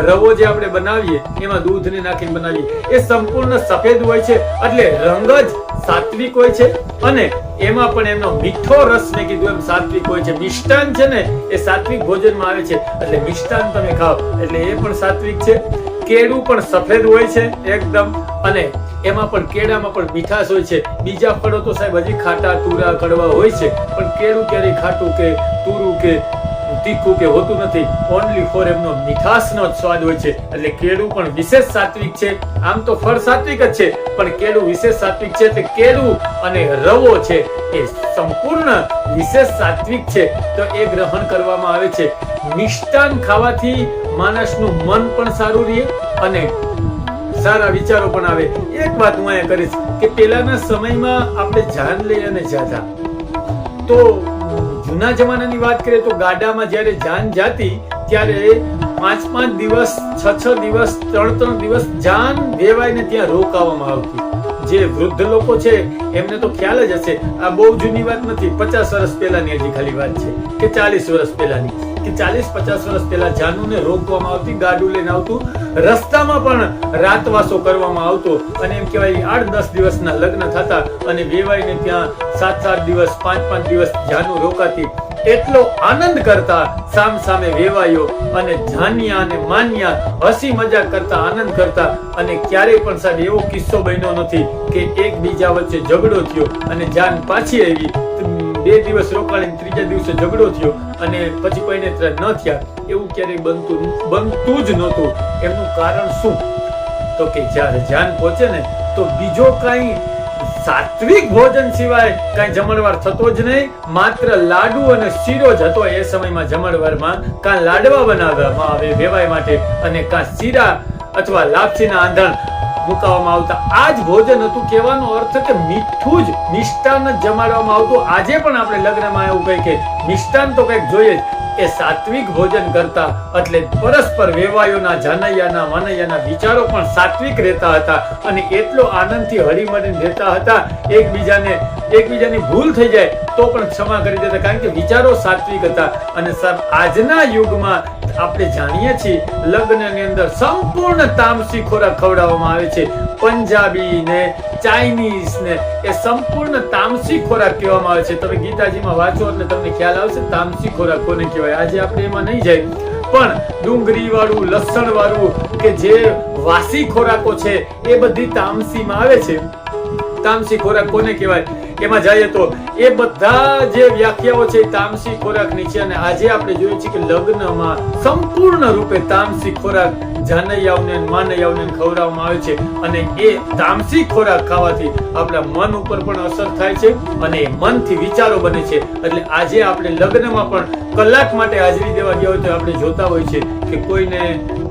રવો જે આપણે બનાવીએ એમાં દૂધને નાખીને બનાવીએ એ સંપૂર્ણ સફેદ હોય છે, એટલે રંગ જ સાત્વિક હોય છે. અને એમાં પણ એમનો મીઠો રસ મેં કીધું એમ સાત્વિક હોય છે. મિષ્ટાન છે ને એ સાત્વિક ભોજનમાં આવે છે, એટલે મિષ્ટાન તમે ખાઓ એટલે એ પણ સાત્વિક છે. કેળું પણ સફેદ હોય છે એકદમ, અને એમાં પણ કેળામાં પણ મીઠાશ હોય છે. બીજા ફળો તો સાહેબ હજી ખાટા, તુરા, કડવા હોય છે, પણ કેળું ક્યારેય ખાટું કે તુરું કે તીખું કે હોતું નથી. ઓનલી ફોર એમનો મીઠાશનો જ સ્વાદ હોય છે. એટલે કેળું પણ વિશેષ સાત્વિક છે. આમ તો ફળ સાત્વિક જ છે, પણ કેળું વિશેષ સાત્વિક છે. એટલે કેળું અને રવો છે એ સંપૂર્ણ વિશેષ સાત્વિક છે, તો એ ગ્રહણ કરવામાં આવે છે. મિષ્ટાન ખાવાથી માણસનું મન પણ સારું રહે અને સારા વિચારો પણ આવે. એક વાત હું અહીંયા કરીશ કે પેલાના સમયમાં આપણે જાન લઈ અને જાતા, તો જૂના જમાનાની વાત કરીએ તો ગાડામાં જ્યારે જાન જાતી ત્યારે 5-5 દિવસ, 6-6 દિવસ, 3-3 દિવસ જાન વેવાઈને ત્યાં રોકાવામાં આવતી. જે વૃદ્ધ લોકો છે એમને તો ખ્યાલ જ હશે. આ બહુ જૂની વાત નથી, 50 વર્ષ પહેલાની હજી ખાલી વાત છે, કે 40 વર્ષ પહેલાની, કે 40-50 વર્ષ પહેલા જાનુને રોકવામાં આવતી, ગાડું લઈને આવતું, રસ્તામાં પણ રાતવાસો કરવામાં આવતો, અને એમ કહેવાય 8-10 દિવસના લગ્ન થતા અને વેવાઈને ત્યાં 7-7 દિવસ, 5-5 દિવસ જાનું રોકાતી. એટલો આનંદ કરતા સામ સામે વેવાયો, અને જાન્યા અને માન્યા હસી મજાક કરતા, આનંદ કરતા. અને ક્યારેય પણ સાહેબ એવો કિસ્સો બન્યો નથી કે એકબીજા વચ્ચે ઝઘડો થયો અને જાન પાછી આવી, 2 દિવસ રોકાણીને 3જા દિવસે ઝઘડો થયો અને પછી પરિણેત્ર ન થયા. એવું ક્યારેય બનતું જ નહોતું. એમનું કારણ શું? તો કે જ્યારે જાન પહોંચે ને તો બીજો કઈ સાત્વિક ભોજન સિવાય કઈ જમણવાર થતો જ નહીં. માત્ર લાડુ અને શીરો જ હતો એ સમયમાં જમણવારમાં. કાં લાડવા બનાવવામાં આવે વેવાય માટે, અને કાં શીરા અથવા લાપસીના આંધણ મુકાવવામાં આવતા. આ જ ભોજન હતું. કહેવાનો અર્થ કે મીઠું જ, મિષ્ટાન જ જમાડવામાં આવતું. આજે પણ આપણે લગ્નમાં એવું કહી કે મિષ્ટાન તો કંઈક જોઈએ જ. એ સાત્વિક ભોજન કરતા, એટલે પરસ્પર વેવાયોના, જાનૈયાના, માનૈયાના વિચારો પણ સાત્વિક રહેતા હતા, અને એટલો આનંદથી હળીમળીને રહેતા હતા. એકબીજાની ભૂલ થઈ જાય તો પણ ક્ષમા કરી દેતા, કારણ કે વિચારો સાત્વિક હતા. અને આજના યુગમાં આપણે જાણીએ છીએ લગ્નની અંદર સંપૂર્ણ તામસી ખોરાક ખવડાવવામાં આવે છે. પંજાબી ને ચાઇનીઝ ને એ સંપૂર્ણ તામસી ખોરાક કહેવામાં આવે છે. તમે ગીતાજીમાં વાંચો એટલે તમને ખ્યાલ આવશે તામસી ખોરાક કોને કહેવાય. આજે આપણે એમાં નહીં જાય, પણ ડુંગળી વાળું, લસણ વાળું કે જે વાસી ખોરાકો છે એ બધી તામસીમાં આવે છે. તામસી ખોરાક કોને કહેવાય એમાં જઈએ તો એ બધા જે વ્યાખ્યાઓ છે તામસી ખોરાકની છે. અને આજે આપણે જોઈએ છીએ કે લગ્નમાં સંપૂર્ણ રૂપે તામસી ખોરાક જાનૈયાઓને, માનૈયાઓને ખવડાવવામાં આવે છે. અને એ તામસી ખોરાક ખાવાથી આપણા મન ઉપર પણ અસર થાય છે, અને મનથી વિચારો બને છે. એટલે આજે આપણે લગ્નમાં પણ કલાક માટે હાજરી દેવા ગયા હોય તો આપણે જોતા હોય છે કે કોઈને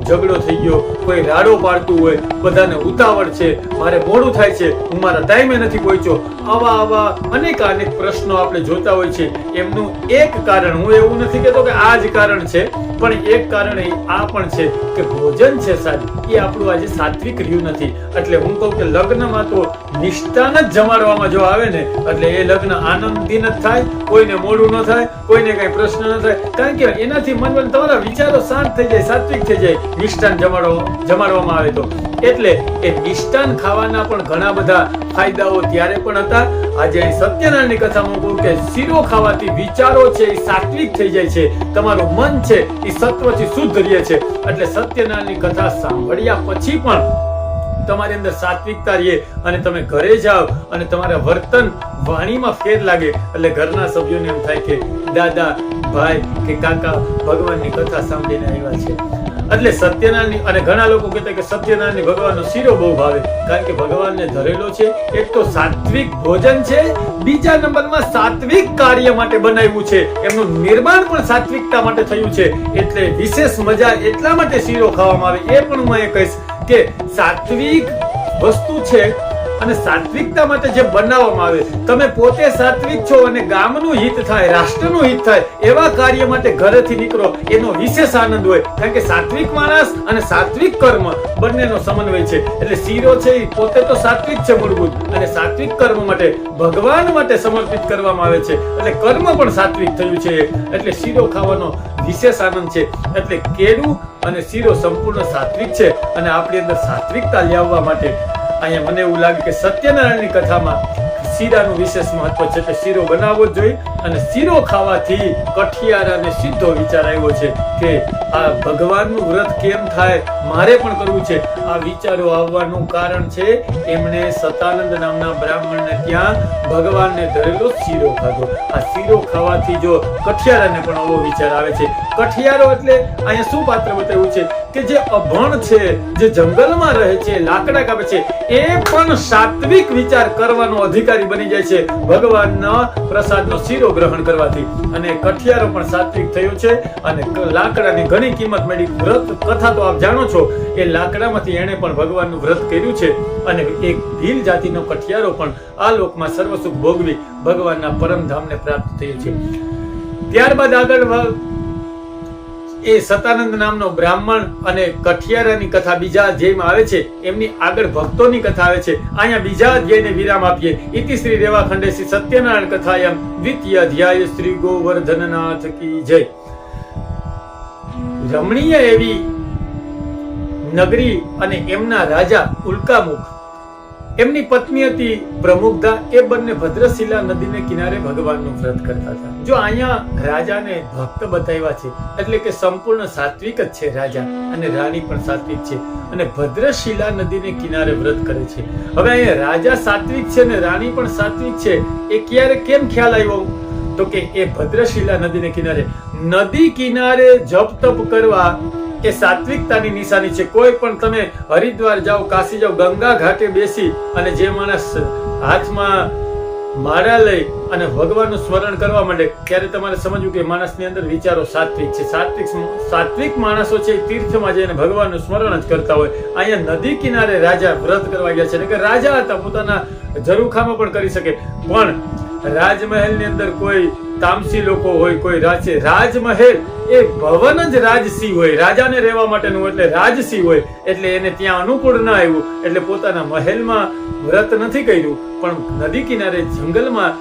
ઝઘડો થઈ ગયો, કોઈ રાડો પાડતું હોય, બધાને ઉતાવળ છે, મારે મોડું થાય છે, હું મારા ટાઈમે નથી પહોંચ્યો, આવા અનેક પ્રશ્નો આપણે જોતા હોય છે. એમનું એક કારણ, હું એવું નથી કહેતો કે આ જ કારણ છે, પણ એક કારણ આ પણ છે કે ભોજન છે સાહેબ એ આપણું આજે સાત્વિક રહ્યું નથી. એટલે હું કહું કે લગ્નમાં તો નિષ્ઠાન જ જમાડવામાં જો આવે ને એટલે એ લગ્ન આનંદથી જ થાય, કોઈને મોડું ન થાય, કોઈને કઈ પ્રશ્ન ન થાય, કારણ કે એનાથી મનમાં તમારા વિચારો શાંત થઈ જાય, સાત્વિક થઈ જાય નિષ્ઠાન જમાડવામાં આવે તો. એટલે એ નિષ્ઠાન ખાવાના પણ ઘણા બધા ફાયદાઓ ત્યારે પણ હતા. આજે સત્યનારાયણની કથામાં કહું કે શીરો ખાવાથી વિચારો છે એ સાત્વિક થઈ જાય છે, તમારું મન છે એ સત્વથી શુદ્ધ રહે છે. એટલે સત્યનારાયણની કથા સાંભળ્યા પછી પણ તમારી અંદર સાત્વિકતા રહે અને તમે ઘરે જાઓ અને તમારા વર્તન વાણીમાં ફેર લાગે એટલે ઘરના સભ્યોને એમ થાય કે દાદા, ભાઈ કે કાકા ભગવાનની કથા સાંભળીને આવ્યા છે. એટલે સત્યનારાયણ, અને ઘણા લોકો કહેતા કે સત્યનારાયણ ભગવાનનો શીરો બહુ ભાવે, કારણ કે ભગવાનને ધરેલો છે. એક તો સાત્વિક ભોજન છે, બીજા નંબરમાં સાત્વિક કાર્ય માટે બનાવ્યું છે, એમનું નિર્માણ પણ સાત્વિકતા માટે થયું છે. એટલે વિશેષ મજા એટલા માટે શીરો ખાવામાં આવે. એ પણ હું કહીશ કે સાત્વિક વસ્તુ છે અને સાત્વિકતા માટે જે બનાવવામાં આવે, તમે પોતે સાત્વિક છો અને ગામનું હિત થાય, રાષ્ટ્રનું હિત થાય એવા કાર્ય માટે ઘરેથી નીકળો, એનો વિશેષ આનંદ હોય. કારણ કે સાત્વિક માણસ અને સાત્વિક કર્મ બંનેનો સમન્વય છે. એટલે શીરો છે એ પોતે તો સાત્વિક છે મૂળભૂત, અને સાત્વિક કર્મ માટે ભગવાન માટે સમર્પિત કરવામાં આવે છે, એટલે કર્મ પણ સાત્વિક થયું છે. એટલે શીરો ખાવાનો વિશેષ આનંદ છે. એટલે કેળું અને શીરો સંપૂર્ણ સાત્વિક છે, અને આપણી અંદર સાત્વિકતા લાવવા માટે અહીંયા મને એવું લાગે કે સત્યનારાયણની કથામાં શીરાનું વિશેષ મહત્વ છે. એટલે શીરો બનાવવો જ જોઈએ. અને શીરો ખાવાથી કઠિયારાને સીધો વિચાર આવ્યો છે કે આ ભગવાનનું વ્રત કેમ થાય, મારે પણ કરવું છે. આ વિચારો આવવાનું કારણ છે એમણે સતાનંદ નામના બ્રાહ્મણને ત્યાં ભગવાનને ધરેલો શીરો ખાધો. આ શીરો ખાવાથી જો કઠિયારાને પણ આવો વિચાર આવે છે. કઠિયારો એટલે અહીંયા શું પાત્ર બતાવ્યું છે કે જે અભણ છે, જે જંગલમાં રહે છે, લાકડા કાપે છે, એ પણ સાત્વિક વિચાર કરવાનો અધિકારી બની જાય છે ભગવાનના પ્રસાદનો શીરો ગ્રહણ કરવાથી. અને કઠિયારો પણ સાત્વિક થયો છે અને લાકડાની ઘણી કિંમત મળી. વ્રત કથા તો આપ જાણો છો, એ લાકડામાંથી એણે પણ ભગવાનનું વ્રત કર્યું છે. અને એક ભીલ જાતિનો કઠિયારો પણ આ લોકમાં સર્વસુખ ભોગવી ભગવાનના પરમધામને પ્રાપ્ત થયો છે. ત્યારબાદ આગળ એ સતાનંદ નામનો બ્રાહ્મણ અને કઠિયારાની કથા બીજા અધ્યાયમાં આવે છે. એમની આગળ ભક્તોની કથા આવે છે. અહીંયા બીજા અધ્યાયને વિરામ આપીએ. ઇતિ શ્રી રેવાખંડે શ્રી સત્યનારાયણ કથાયમ દ્વિતીય અધ્યાય શ્રી ગોવર્ધનનાથ કી જય. રમણીય એવી નગરી અને એમના રાજા ઉલ્કામુખ, એમની પત્ની હતી પ્રમુગ્ધા. એ બંને ભદ્રશિલા નદીને કિનારે ભગવાનનું વ્રત કરતા હતા. જો અહીંયા રાજાને ભક્ત બતાવ્યા છે એટલે કે સંપૂર્ણ સાત્વિક જ છે રાજા, અને રાણી પણ સાત્વિક છે, અને ભદ્રશિલા નદીને કિનારે વ્રત કરે છે. હવે અહીંયા રાજા સાત્વિક છે ને રાણી પણ સાત્વિક છે, એ ક્યારે કેમ ખ્યાલ આવ્યો તો કે એ ભદ્રશિલા નદીને કિનારે, નદી કિનારે જપ તપ કરવા એ સાત્વિકતાની નિશાની છે. કોઈ પણ તમે હરિદ્વાર જાઓ, કાશી જાઓ, ગંગા ઘાટે બેસી અને જે માણસ હાથમાં માળા લઈ અને ભગવાનનું સ્મરણ કરવા માંડે ત્યારે તમારે સમજવું કે માણસની અંદર વિચારો સાત્વિક છે. સાત્વિક માણસો છે તીર્થમાં જઈને ભગવાનનું સ્મરણ જ કરતા હોય. અહીંયા નદી કિનારે રાજા વ્રત કરવા ગયા છે, કે રાજા હતા, પોતાના ઝરૂખામાં પણ કરી શકે, પણ રાજમહેલની અંદર કોઈ તામસી લોકો હોય, કોઈ રાજમહેલ એ ભવન જ રાજસી હોય, રાજાને રહેવા માટેનું, એટલે રાજસી હોય, એટલે એને ત્યાં અનુકૂળ ન આવ્યું, એટલે પોતાના મહેલમાં વ્રત નથી કર્યું, પણ નદી કિનારે જંગલમાં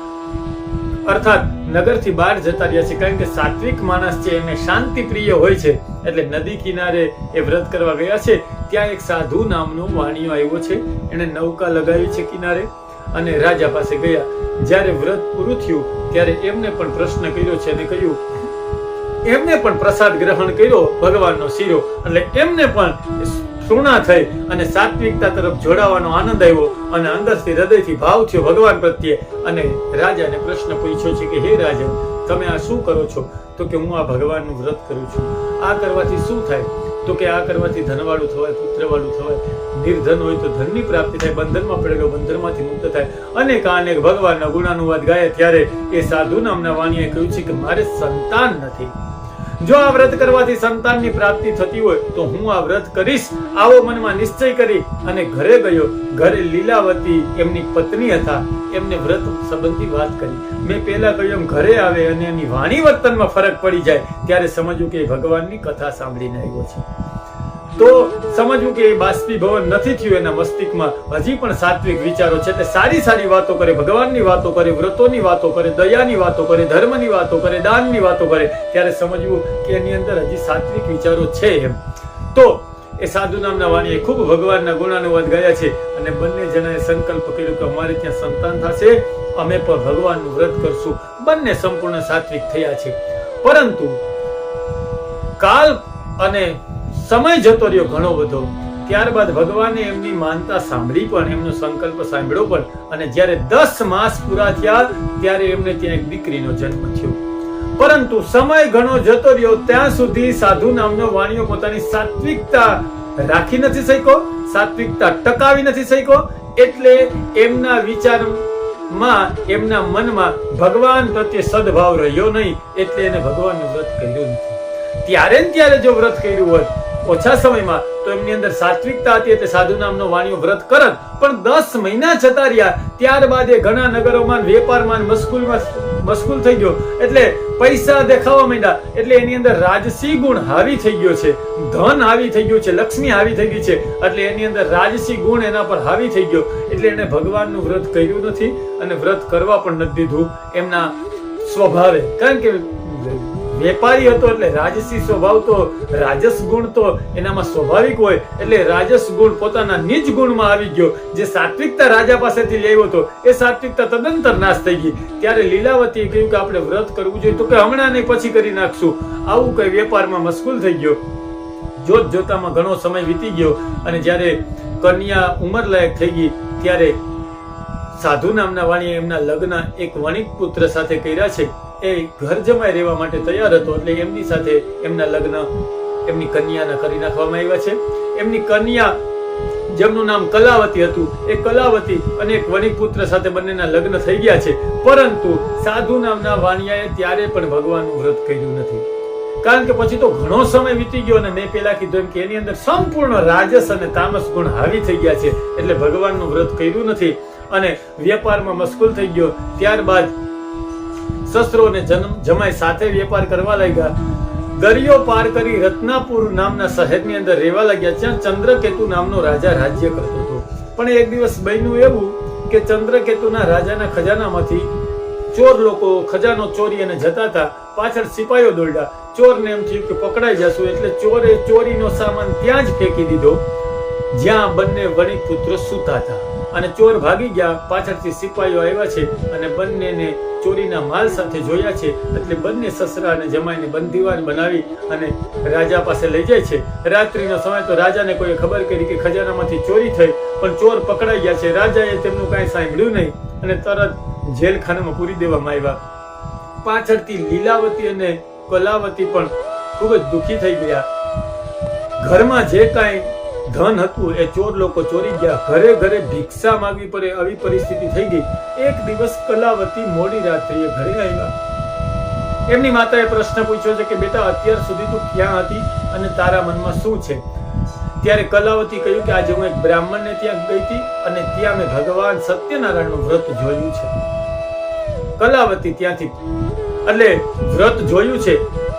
અર્થાત નગરથી બહાર જતા રહ્યા છે. કારણ કે સાત્વિક માણસ છે એને શાંતિ પ્રિય હોય છે, એટલે નદી કિનારે એ વ્રત કરવા ગયા છે. ત્યાં એક સાધુ નામનો વાણિયો આવ્યો છે, એને નૌકા લગાવી છે કિનારે અને રાજા પાસે ગયા. જ્યારે વ્રત પૂરું થયું ત્યારે એમને પણ પ્રશ્ન કર્યો છે અને કહ્યું, એમને પણ પ્રસાદ ગ્રહણ કર્યો ભગવાનનો શીરો, એટલે એમને પણ તૃણા થઈ અને સાત્વિકતા તરફ જોડાવાનો આનંદ આવ્યો અને અંદરથી હૃદયથી ભાવ થયો ભગવાન પ્રત્યે. અને રાજાને પ્રશ્ન પૂછ્યો છે કે હે રાજન, તમે આ શું કરો છો? તો કે હું આ ભગવાનનું વ્રત કરું છું. આ કરવાથી શું થાય? તો કે આ કરવાથી ધનવાળું થવાય, પુત્રવાળું થવાય, નિર્ધન હોય તો ધનની પ્રાપ્તિ થાય, બંધનમાં પડેલો બંધનમાંથી મુક્ત થાય. અનેક ભગવાનના ગુણાનુવાદ ગાયા ત્યારે એ સાધુ નામના વાણીએ કહ્યું છે કે મારે સંતાન નથી. જો આ વ્રત કરવાથી સંતાનની પ્રાપ્તિ થતી હોય તો હું આ વ્રત કરીશ, આવો મનમાં નિશ્ચય કરી અને ઘરે ગયો. ઘરે લીલાવતી એમની પત્ની હતા, એમને વ્રત સંબંધી વાત કરી. મેં પહેલા કહ્યું એમ ઘરે આવે અને એની વાણી વર્તનમાં ફરક પડી જાય ત્યારે સમજવું કે ભગવાનની કથા સાંભળીને આવ્યો છે. તો સમજવું કે એ બાષ્પીભવન નથી થયું એના મસ્તિષ્કમાં, હજી પણ સાત્વિક વિચારો છે. એટલે સારી વાતો કરે, ભગવાનની વાતો કરે, વ્રતોની વાતો કરે, દયાની વાતો કરે, ધર્મની વાતો કરે, દાનની વાતો કરે, ત્યારે સમજવું કે એની અંદર હજી સાત્વિક વિચારો છે એમ. તો એ સાધુ નામના વાણીએ ખૂબ ભગવાનના ગુણાનુવાદ ગાયા છે અને બંને જણાએ સંકલ્પ કર્યો કે અમારે ત્યાં સંતાન થશે, અમે પણ ભગવાનનું વ્રત કરશું. બંને સંપૂર્ણ સાત્વિક થયા છે. પરંતુ કાલ અને સમય જતો રહ્યો ઘણો બધો. ત્યારબાદ ભગવાને એમની માનતા સાંભળી પણ, એમનો સંકલ્પ સાંભળ્યો પણ, અને જ્યારે 10 માસ પૂરા થયા ત્યારે એમને ત્યાં એક દીકરીનો જન્મ થયો. પરંતુ સમય ઘણો જતો રહ્યો ત્યાં સુધી સાધુ નામનો વાણીઓ પોતાની સાત્વિકતા રાખી નથી શક્યો, સાત્વિકતા ટકાવી નથી શક્યો. એટલે એમના વિચારમાં, એમના મનમાં ભગવાન પ્રત્યે સદભાવ રહ્યો નહીં. એટલે એને ભગવાનનું વ્રત કર્યું નથી. ત્યારે ને ત્યારે જો વ્રત કર્યું હોત ઓછા સમયમાં તો એમની અંદર સાત્વિકતા હતી એટલે સાધુ નામનો વાણીઓ વ્રત કરત. પણ 10 મહિના જતા રહ્યા ત્યારબાદ એ ઘણા નગરોમાં, વેપારમાં, મશગુલ થઈ ગયો. એટલે પૈસા દેખાવા માંડ્યા. એટલે એની અંદર રાજસી ગુણ હાવી થઈ ગયો છે, ધન હાવી થઈ ગયું છે, લક્ષ્મી હાવી થઈ ગઈ છે. એટલે એની અંદર રાજસી ગુણ એના પર હાવી થઈ ગયો. એટલે એને ભગવાનનું વ્રત કર્યું નથી અને વ્રત કરવા પણ નથી દીધું એમના સ્વભાવે. કારણ કે વેપારી હતો એટલે રાજસી સ્વભાવ તો, રાજસ ગુણ તો એનામાં સ્વાભાવિક હોય. એટલે રાજસ ગુણ પોતાના નિજ ગુણમાં આવી ગયો. જે સાત્વિકતા રાજા પાસેથી લેવો હતો એ સાત્વિકતા તદંતર નાશ થઈ ગઈ. ત્યારે લીલાવતીએ કહ્યું કે આપણે વ્રત કરવું જોઈએ. તો કે હમણાં નહીં, પછી કરી નાખશું. આવું કઈ વેપારમાં મશગુલ થઈ ગયો. જોતામાં ઘણો સમય વીતી ગયો અને જ્યારે કન્યા ઉંમર લાયક થઈ ગઈ ત્યારે સાધુ નામના વાણીએ એમના લગ્ન એક વણિક પુત્ર સાથે કર્યા છે. એ ઘર જમાઈ રહેવા માટે તૈયાર હતો. એટલે એમની સાથે એમના લગ્ન એમની કન્યાના કરી નાખવામાં આવ્યા છે. એમની કન્યા જેમનું નામ કલાવતી હતું, એ કલાવતી અને એક વણિક પુત્ર સાથે બંનેના લગ્ન થઈ ગયા છે. પરંતુ સાધુ નામના વાણિયાએ ત્યારે પણ ભગવાનનું વ્રત કર્યું નથી. કારણ કે પછી તો ઘણો સમય વીતી ગયો અને મેં પેલા કીધું એમ કે એની અંદર સંપૂર્ણ રાજસ અને તામસ ગુણ હાવી થઈ ગયા છે. એટલે ભગવાનનું વ્રત કર્યું નથી અને વેપારમાં મશગુલ થઈ ગયો. ત્યારબાદ શસ્ત્રો અને જમાઈ સાથે વેપાર કરવા લાગ્યા. દરિયો પાર કરી રત્નાપુર નામના શહેરની અંદર રહેવા લાગ્યા, જ્યાં ચંદ્રકેતુ નામનો રાજા રાજ્ય કરતો હતો. પણ એક દિવસ બન્યું એવું કે ચંદ્રકેતુના રાજાના ખજાનામાંથી ચોર લોકો ખજાનો ચોરી અને જતા હતા. પાછળ સિપાહીઓ દોડ્યા. ચોરને એમ થયું કે પકડાઈ જશું. એટલે ચોરે ચોરીનો સામાન ત્યાં જ ફેંકી દીધો જ્યાં બંને વણિક પુત્રો સૂતા હતા. અને ચોર ભાગી ગયા. પાછળથી સિપાહીઓ આવ્યા છે અને બંનેને ચોરીના માલ સાથે જોયા છે. એટલે બંને સસરા અને જમાઈને બંદીવાન બનાવી અને રાજા પાસે લઈ જાય છે. રાત્રિનો સમય તો રાજાને કોઈ ખબર કરી કે ખજાનામાંથી ચોરી થઈ, પણ ચોર પકડાઈ ગયા છે. રાજાએ તેમનું કાંઈ સાંભળ્યું નહીં અને તરત જેલખાનામાં પૂરી દેવામાં આવ્યા. પાછળથી લીલાવતી અને કલાવતી પણ ખૂબ જ દુઃખી થઈ ગયા. ઘરમાં જે કાંઈ ધન હતું એ ચોર લોકો ચોરી ગયા. ઘરે ઘરે ભિક્ષા માંગવી પડે આવી પરિસ્થિતિ થઈ ગઈ. એક દિવસ કલાવતી મોડી રાત્રિએ ઘરે આવ્યા. એમની માતાએ પ્રશ્ન પૂછ્યો છે કે બેટા, અત્યાર સુધી તું ક્યાં હતી અને તારા મનમાં શું છે? ત્યારે કલાવતી કહ્યું કે આજે હું એક બ્રાહ્મણને ત્યાં ગઈ હતી અને ત્યાં મેં ભગવાન સત્યનારાયણનું વ્રત જોયું છે. કલાવતી ત્યાંથી એટલે વ્રત જોયું છે,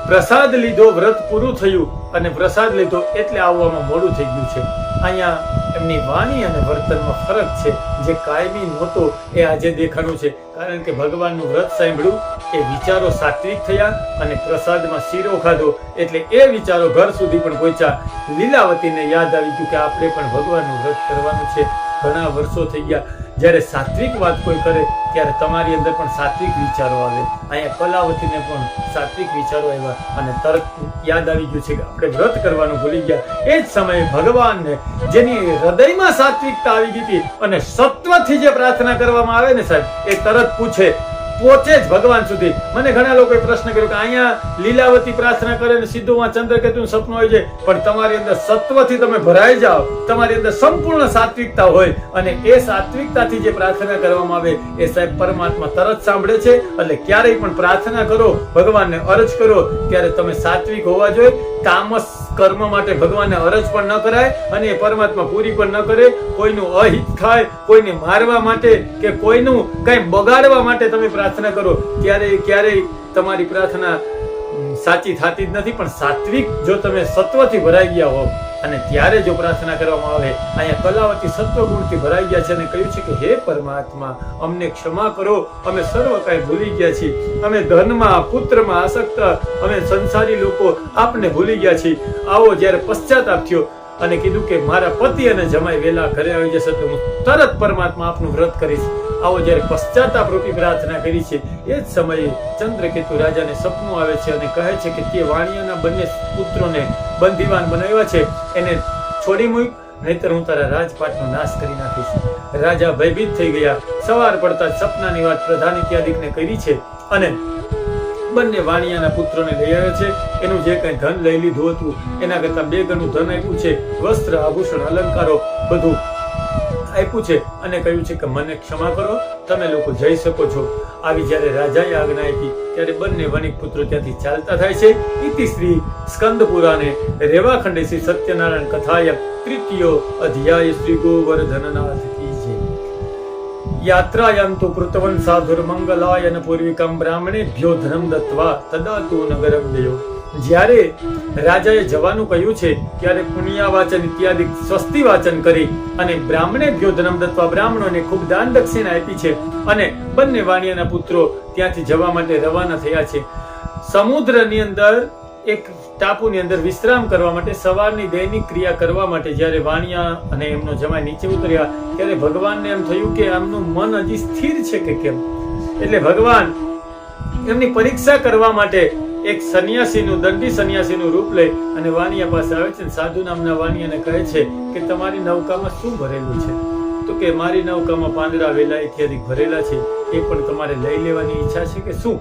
પ્રસાદ લીધો, વ્રત પૂરું થયું અને પ્રસાદ લીધો એટલે આવવામાં મોડું થઈ ગયું છે. અહીંયા એમની વાણી અને વર્તનમાં ફરક છે. જે કાયમી નહોતો એ આજે દેખાણું છે. કારણ કે ભગવાનનું વ્રત સાંભળ્યું, એ વિચારો સાત્વિક થયા અને પ્રસાદમાં શીરો ખાધો એટલે એ વિચારો ઘર સુધી પણ પહોંચ્યા. લીલાવતીને યાદ આવી ગયું કે આપણે પણ ભગવાનનું વ્રત કરવાનું છે. ઘણા વર્ષો થઈ ગયા. જ્યારે સાત્વિક વાત કોઈ કરે ત્યારે તમારી અંદર પણ સાત્વિક વિચારો આવે. અહીંયા કલાવતીને પણ સાત્વિક વિચારો આવ્યા અને તરત યાદ આવી ગયું છે કે આપણે વ્રત કરવાનું ભૂલી ગયા. એ જ સમયે ભગવાનને જેની હૃદયમાં સાત્વિકતા આવી ગઈ હતી અને સત્વથી જે પ્રાર્થના કરવામાં આવે ને સાહેબ, એ તરત પૂછે, પહોંચે જ ભગવાન સુધી. મને ઘણા લોકોએ પ્રશ્ન કર્યો કે અહીંયા લીલાવતી પ્રાર્થના કરે ને સીધું માં ચંદ્રકેતુનું સપનું હોય છે, પણ તમારી અંદર સત્વથી તમે ભરાઈ જાઓ, તમારી અંદર સંપૂર્ણ સાત્વિકતા હોય અને એ સાત્વિકતાથી જે પ્રાર્થના કરવામાં આવે એ સાહેબ પરમાત્મા તરત સાંભળે છે. એટલે ક્યારેય પણ પ્રાર્થના કરો, ભગવાનને અરજ કરો ત્યારે તમે સાત્વિક હોવા જોઈએ. તામસ કર્મ માટે ભગવાનને અરજ પણ ન કરાય અને એ પરમાત્મા પૂરી પણ ન કરે. કોઈનું અહિત થાય, કોઈને મારવા માટે કે કોઈનું કઈ બગાડવા માટે તમે પ્રાર્થના કરો ત્યારે ક્યારેય તમારી પ્રાર્થના સાચી થતી જ નથી. પણ સાત્વિક જો તમે સત્વથી ભરાઈ ગયા હો અને ત્યારે જો પ્રાર્થના કરવામાં આવે, અહીંયા કલાવતી સત્વ ગુણથી ભરાઈ ગયા છે અને કહ્યું છે કે હે પરમાત્મા, અમને ક્ષમા કરો, અમે સર્વ કાંઈ ભૂલી ગયા છીએ, અમે ધનમાં પુત્રમાં આસક્ત, અમે સંસારી લોકો આપને ભૂલી ગયા છીએ. આવો જ્યારે પશ્ચાતાપ થયો અને કીધું કે મારા પતિ અને જમાઈ વેલા ઘરે આવી જશે તો હું તરત પરમાત્મા આપનું વ્રત કરીશ, આવો જ્યારે પશ્ચાતાપ રૂપી પ્રાર્થના કરી છે, એ જ સમયે ચંદ્રકેતુ રાજાને સપનું આવે છે અને કહે છે કે તે વાણિયાના બંને પુત્રોને બંધીવાન બનાવ્યા છે, એને છોડી મૂક, નહીતર હું તારા રાજપાટનો નાશ કરી નાખીશ. રાજા ભયભીત થઈ ગયા. સવાર પડતા જ સપનાની વાત પ્રધાન ઇત્યાદિકને કરી છે અને બંને વાણિયાના પુત્રોને લઈ આવ્યા છે. એનું જે કઈ ધન લઈ લીધું હતું એના કરતા 2 ગણું ધન આપ્યું છે. વસ્ત્ર, આભૂષણ, અલંકારો બધું આપ્યું છે અને કહ્યું છે કે મને ક્ષમા કરો, તમે લોકો જઈ શકો છો. આવી જ્યારે રાજાએ આજ્ઞા આપી ત્યારે બંને વણિક પુત્રો ત્યાંથી ચાલતા થાય છે. ઇતિ શ્રી સ્કંદ પુરાણે રેવાખંડે શ્રી સત્યનારાયણ કથાય 3યો અધ્યાય શ્રી ગોવર્ધનનાથ કી જય. યાત્રાયામ તો કૃતવન સાધુર મંગલાયન પૂર્વિકમ બ્રાહ્મણેભ્યો ધનમ દત્વા તદા તુ નગરમ દયો. જ્યારે રાજાએ જવાનું કહ્યું છે ત્યારે પુણ્ય વાચન ઇત્યાદિ સ્વસ્તિ વાચન કરી અને બ્રાહ્મણેભ્યો ધનમ દત્વા, બ્રાહ્મણોને ખૂબ દાન દક્ષિણા આપી છે અને બંને વાણિયાના પુત્રો ત્યાંથી જવા માટે રવાના થયા છે. સમુદ્રની અંદર એક ટાપુની અંદર વિશ્રામ કરવા માટે, સવારની દૈનિક ક્રિયા કરવા માટે જ્યારે વાણિયા અને એમનો જમાઈ નીચે ઉતર્યા ત્યારે ભગવાનને એમ થયું કે આમનું મન હજી સ્થિર છે કે કેમ. એટલે ભગવાન એમની પરીક્ષા કરવા માટે એક સન્યાસીનું, દંડી સન્યાસીનું રૂપ લઈ અને વાણિયા પાસે આવે છે. સાધુ નામના વાણિયાને કહે છે કે તમારી નૌકામાં શું ભરેલું છે? તો કે મારી નૌકામાં પાંદડા, વેલા ઇત્યાદિ ભરેલા છે, એ પણ તમારે લઈ લેવાની ઈચ્છા છે કે શું?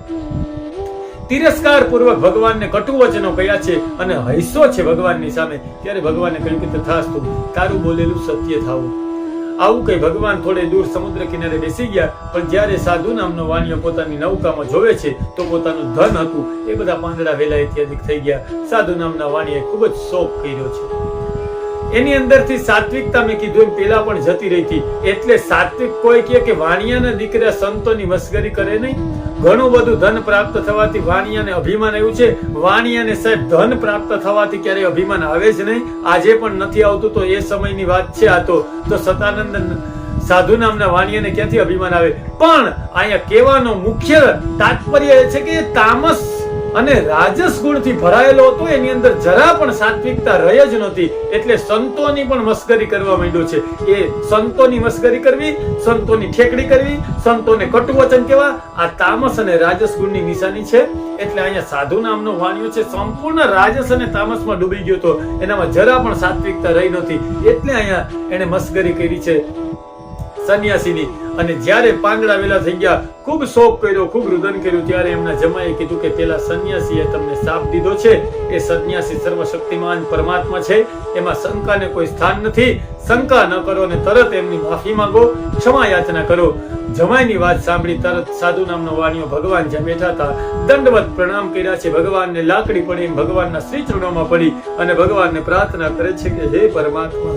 તિરસ્કાર પૂર્વક ભગવાનને કટુ વચનો કહ્યા છે અને હૈસો છે ભગવાનની સામે. ત્યારે ભગવાને કહ્યું કે તથાસ્તુ, તારું બોલેલું સત્ય થાવું. આવું કઈ ભગવાન થોડે દૂર સમુદ્ર કિનારે બેસી ગયા. પણ જ્યારે સાધુ નામનો વાણિયો પોતાની નૌકામાં જોવે છે તો પોતાનું ધન હતું એ બધા પાંદડા, વેલા ઇત્યાદિ થઈ ગયા. સાધુ નામના વાણિયાએ ખૂબ જ શોક કર્યો છે. એની અંદરથી સાત્વિકતા મેં કીધું એમ પેલા પણ જતી રહી હતી. એટલે સાત્વિક કોઈ કે વાણિયાના દીકરા સંતોની મસ્કરી કરે નહીં. ઘણું બધું ધન પ્રાપ્ત થવાથી વાણિયાને અભિમાન આવ્યું છે. વાણિયાને સાહેબ ધન પ્રાપ્ત થવાથી ક્યારેય અભિમાન આવે જ નહીં. આજે પણ નથી આવતું. તો એ સમયની વાત છે આ. તો સતાનંદ સાધુ નામના વાણિયાને ક્યાંથી અભિમાન આવે? પણ અહીંયા કહેવાનો મુખ્ય તાત્પર્ય એ છે કે તામસ અને રાજસ ગુણથી ભરાયેલો હતો. એની અંદર જરા પણ સાત્વિકતા રહી જ નહોતી. એટલે સંતોની પણ મસ્કરી કરવા માંડ્યો છે. એ સંતોની મસ્કરી કરવી, સંતોની ઠેકડી કરવી, સંતોને કટુ વચન કહેવા, આ તામસ અને રાજસ ગુણની નિશાની છે. એટલે અહીંયા સાધુ નામનો વાણિયો છે સંપૂર્ણ રાજસ અને તામસમાં ડૂબી ગયો હતો. એનામાં જરા પણ સાત્વિકતા રહી નહોતી. એટલે અહીંયા એને મસ્કરી કરી છે સન્યાસીની. અને જ્યારે પાંદડા વેલા થઈ ગયા, ખૂબ શોક કર્યો, ખૂબ રુદન કર્યું, ત્યારે એમના જમાઈએ કીધું કે પેલા સન્યાસીએ તમને શાપ દીધો છે. એ સન્યાસી સર્વશક્તિમાન પરમાત્મા છે, એમાં શંકાને કોઈ સ્થાન નથી. શંકા ન કરો અને તરત એમની માફી માંગો, ક્ષમા યાચના કરો. જમાઈની વાત સાંભળી તરત સાધુ નામનો વાણિયો ભગવાન જ્યાં બેઠા હતા દંડવત પ્રણામ કર્યા છે. ભગવાનને લાકડી પડી ભગવાનના શ્રી ચરણોમાં પડી અને ભગવાનને પ્રાર્થના કરે છે કે હે પરમાત્મા,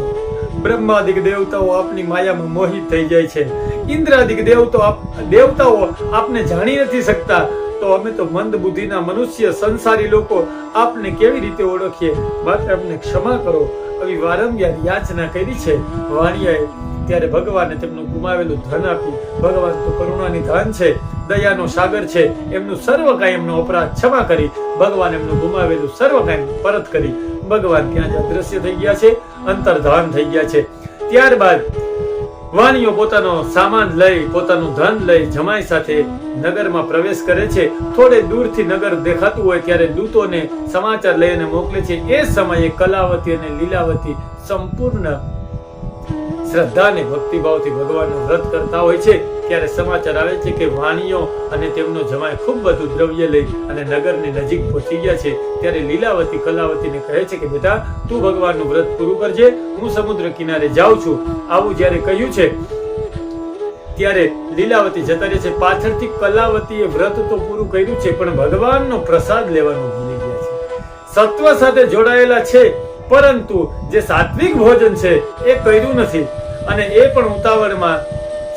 બ્રહ્માદિક દેવતાઓ આપની માયામાં મોહિત થઈ જાય છે. ઇન્દ્રાદિક દેવતાઓ આપને જાણી નથી શકતા. તો અમે તો મંદ બુદ્ધિના મનુષ્ય, સંસારી લોકો આપને કેવી રીતે ઓળખીએ? માટે અમને ક્ષમા કરો. આવી વારંવાર યાચના કરી છે વાણિયાએ. ત્યારે ભગવાને તેમનું ગુમાવેલું ધન આપી. ભગવાન તો કરુણાની ધાન છે, દયાનો સાગર છે. એમનું સર્વ કાંઈ એમનો અપરાધ ક્ષમા કરી ભગવાન એમનું ગુમાવેલું સર્વ કાંઈ પરત કરી. ભગવાન ત્યાં જ અદ્રશ્ય થઈ ગયા છે, અંતર્ધાન થઈ ગયા છે. ત્યારબાદ વાણીઓ પોતાનો સામાન લઈ, પોતાનું ધન લઈ જમાઈ સાથે નગરમાં પ્રવેશ કરે છે. થોડે દૂરથી નગર દેખાતું હોય ત્યારે દૂતોને સમાચાર લઈને મોકલે છે. એ સમયે કલાવતી અને લીલાવતી સંપૂર્ણ શ્રદ્ધા અને ભક્તિભાવથી ભગવાનનું વ્રત કરતા હોય છે. ત્યારે સમાચાર આવે છે કે વાણીઓ અને તેમનો જમાઈ ખૂબ બધું દ્રવ્ય લઈ અને નગરની નજીક પહોંચી ગયા છે. ત્યારે લીલાવતી કલાવતીને કહે છે કે બેટા, તું ભગવાનનું વ્રત પૂરું કરજે, હું સમુદ્ર કિનારે જાઉં છું. આવું જ્યારે કહ્યું છે ત્યારે લીલાવતી જતા રહે છે. પાછળથી કલાવતીએ વ્રત તો પૂરું કર્યું છે, પણ ભગવાનનો પ્રસાદ લેવાનું ભૂલી ગયા છે. સત્વ સાથે જોડાયેલા છે, પરંતુ જે સાત્વિક ભોજન છે એ કર્યું નથી, અને એ પણ ઉતાવળમાં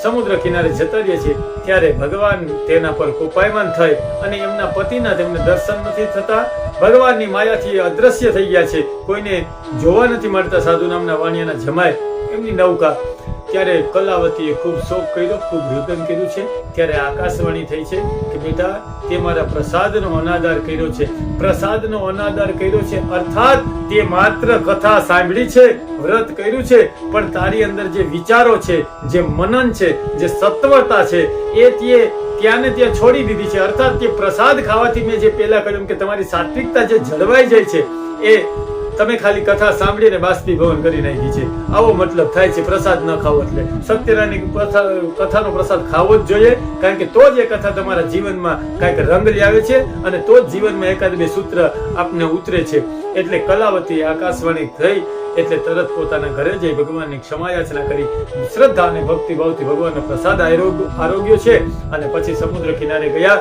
સમુદ્ર કિનારે જતા રહ્યા છે. ત્યારે ભગવાન તેના પર કોપાયમાન થઈ અને એમના પતિના તેમને દર્શન નથી થતા. ભગવાનની માયાથી અદ્રશ્ય થઈ ગયા છે, કોઈને જોવા નથી મળતા. સાધુ નામના વાણિયાના જમાય એમની નૌકા. ત્યારે કલાવતીએ ખૂબ શોક કર્યો, ખૂબ રુદન કર્યું છે. ત્યારે આકાશવાણી થઈ છે કે બેટા, તે મારા પ્રસાદનો અનાદર કર્યો છે. પ્રસાદનો અનાદર કર્યો છે અર્થાત તે માત્ર કથા સાંભળી છે, વ્રત કર્યું છે, પણ તારી અંદર જે વિચારો છે, જે મનન છે, જે સત્વરતા છે, એ તે ત્યાં ને ત્યાં છોડી દીધી છે. અર્થાત તે પ્રસાદ ખાવાથી મેં જે પહેલા કહ્યું કે તમારી સાત્વિકતા જે જળવાઈ જાય છે, એ તમે ખાલી કથા સાંભળીને બાષ્પીભવન કરી નાખી છે. આવો મતલબ થાય છે પ્રસાદ ન ખાવો એટલે. સત્યનારાયણની કથાનો પ્રસાદ ખાવો જ જોઈએ, કારણ કે તો જ એ કથા તમારા જીવનમાં કાંઈક રંગ લાવે છે અને તો જ જીવનમાં એકાદ બે સૂત્ર આપને ઉતરે છે. એટલે કલાવતી આકાશવાણી થઈ એટલે તરત પોતાના ઘરે જઈ ભગવાનની ક્ષમાયાચના કરી શ્રદ્ધા અને ભક્તિભાવથી ભગવાનનો પ્રસાદ આરોગ્યો છે. અને પછી સમુદ્ર કિનારે ગયા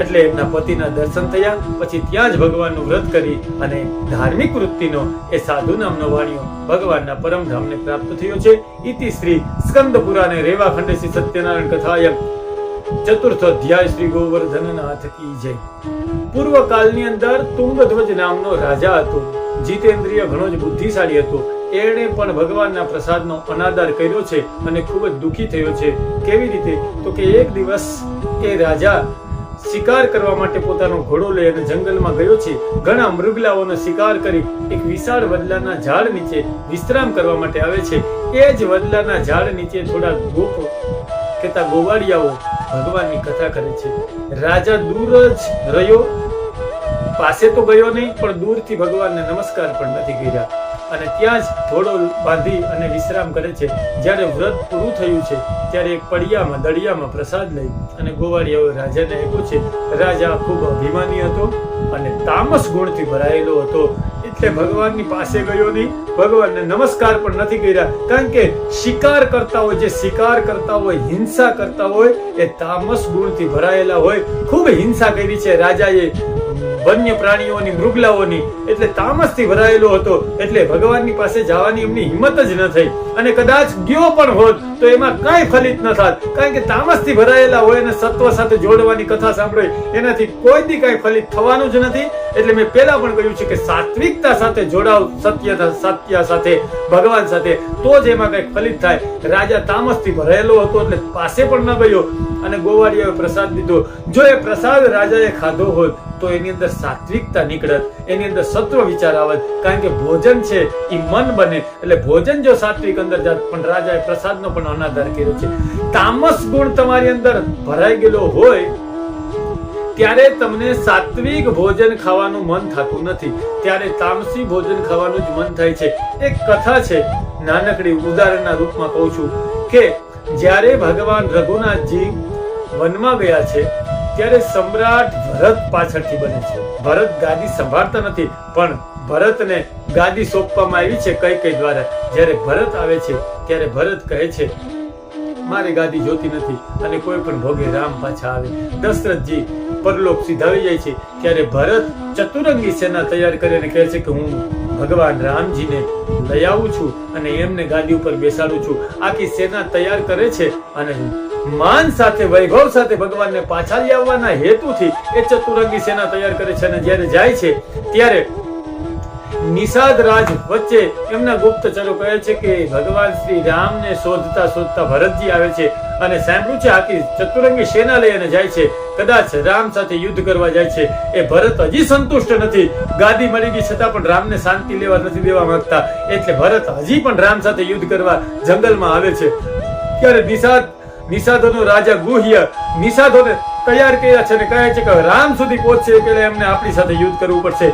એટલે એમના પતિના દર્શન થયા. પછી ત્યાં જ ભગવાનનું વ્રત કરી અને ધાર્મિક વૃત્તિનો એ સાધુ નામનો વાણિયો ભગવાનના પરમધામને પ્રાપ્ત થયો છે. ઇતિ શ્રી સ્કંદ પુરાણે રેવા ખંડે શ્રી સત્યનારાયણ કથાયમ ચતુર્થ અધ્યાય શ્રી ગોવર્ધનનાથ કી જય. પૂર્વ કાળની અંદર તુંગધ્વજ નામનો રાજા હતો. જીતેન્દ્રિય ઘણો જ બુદ્ધિશાળી હતો. એણે પણ ભગવાનના પ્રસાદનો અનાદર કર્યો છે અને ખૂબ જ દુઃખી થયો છે. કેવી રીતે? તો કે એક દિવસ એ રાજા શિકાર કરવા માટે પોતાનો ઘોડો લઈ અને જંગલમાં ગયો છે. ઘણા મૃગલાઓનો શિકાર કરી એક વિશાળ વડલાના ઝાડ નીચે વિશ્રામ કરવા માટે આવે છે. એ જ વડલાના ઝાડ નીચે થોડા ગોપ કહેતા ગોવાળિયાઓ ભગવાનની કથા કરે છે. રાજા દૂર જ રહ્યો, પાસે તો ગયો નહીં, પણ દૂરથી ભગવાનને નમસ્કાર પણ નથી કર્યા અને ત્યાં જ ઘોડો બાંધી અને વિશ્રામ કરે છે. જ્યારે વ્રત પૂરું થયું છે ત્યારે એક પડિયામાં દળિયામાં પ્રસાદ લઈ અને ગોવાળિયાઓ રાજાને આપ્યો છે. રાજા ખૂબ અભિમાની હતો અને તામસ ગુણથી ભરાયેલો હતો, એટલે ભગવાનની પાસે ગયો નહીં, ભગવાનને નમસ્કાર પણ નથી કર્યા. કારણ કે શિકાર કરતા હોય, જે શિકાર કરતા હોય, હિંસા કરતા હોય, એ તામસ ગુણથી ભરાયેલા હોય. ખૂબ હિંસા કરી છે રાજાએ વન્ય પ્રાણીઓની, મૃગલાઓની, એટલે તામસથી ભરાયેલો હતો. એટલે ભગવાનની પાસે જવાની એમની હિંમત જ ન થઈ, અને કદાચ ગયો પણ હોત તો એમાં કઈ ફલિત ન થાત, કારણ કે તામસથી ભરાયેલા હોય અને સત્વ સાથે જોડવાની કથા સાંભળે એનાથી કોઈ દી કઈ ફલિત થવાનું જ નથી. એટલે મેં પહેલા પણ કહ્યું છે કે સાત્વિકતા સાથે જોડાવ, સત્ય સાથે, ભગવાન સાથે, તો જ એમાં કઈ ફલિત થાય. રાજા તામસથી ભરાયેલો હતો એટલે પાસે પણ ન ગયો અને ગોવાળિયાએ પ્રસાદ દીધો. જો એ પ્રસાદ રાજાએ ખાધો હોત તો એની અંદર સાત્વિકતા નીકળત, એની અંદર સત્વ વિચાર આવત, કારણ કે ભોજન છે એ મન બને. એટલે ભોજન જો સાત્વિક અંદર જાત, પણ રાજાએ પ્રસાદનો પણ અનાદર કર્યો છે. તામસ ગુણ તમારી અંદર ભરાઈ ગયેલો હોય ત્યારે તમને સાત્વિક ભોજન ખાવાનું મન થતું નથી, ત્યારે તામસી ભોજન ખાવાનું જ મન થાય છે. એક કથા છે, નાનકડી ઉદાહરણના રૂપમાં કહું છું કે જ્યારે ભગવાન રઘુનાથજી વનમાં ગયા છે ત્યારે સમ્રાટ ભરત પાછળથી બને છે. ભરત ગાદી સંભાળતા નથી, પણ ભરતને ગાદી સોંપવામાં આવી છે કઈ દ્વારા. જ્યારે ભરત આવે છે ત્યારે ભરત કહે છે મારે ગાદી જોતી નથી, અને કોઈ પણ ભોગે રામ પાછા આવે. દશરથજી પરલોક સીધાવી જાય છે ત્યારે ભરત ચતુરંગી સેના તૈયાર કરીને કહે છે કે હું ભગવાન રામજીને લઈ આવું છું અને એમને ગાદી ઉપર બેસાડું છું. આખી સેના તૈયાર કરે છે અને માન સાથે, વૈભવ સાથે ભગવાનને પાછા લઈ આવવાના હેતુથી એ ચતુરંગી સેના તૈયાર કરે છે. અને જ્યારે જાય છે ત્યારે નિષાદ રાજ વચ્ચે એમના ગુપ્તચરો કહે છે કે ભગવાન શ્રી રામને શોધતા શોધતા ભરતજી આવે છે અને સાંભળ્યું છે આખી ચતુરંગી સેના લઈને જાય છે, કદાચ રામ સાથે યુદ્ધ કરવા જાય છે. એ ભરત હજી સંતુષ્ટ નથી, ગાદી મળી ગઈ છતાં પણ રામને શાંતિ લેવા નથી દેવા માંગતા, એટલે ભરત હજી પણ રામ સાથે યુદ્ધ કરવા જંગલમાં આવે છે. ત્યારે નિષાદોનો રાજા ગુહ્ય નિષાદોને તૈયાર કર્યા છે અને કહે છે કે રામ સુધી પહોંચશે એ પહેલા એમને આપણી સાથે યુદ્ધ કરવું પડશે.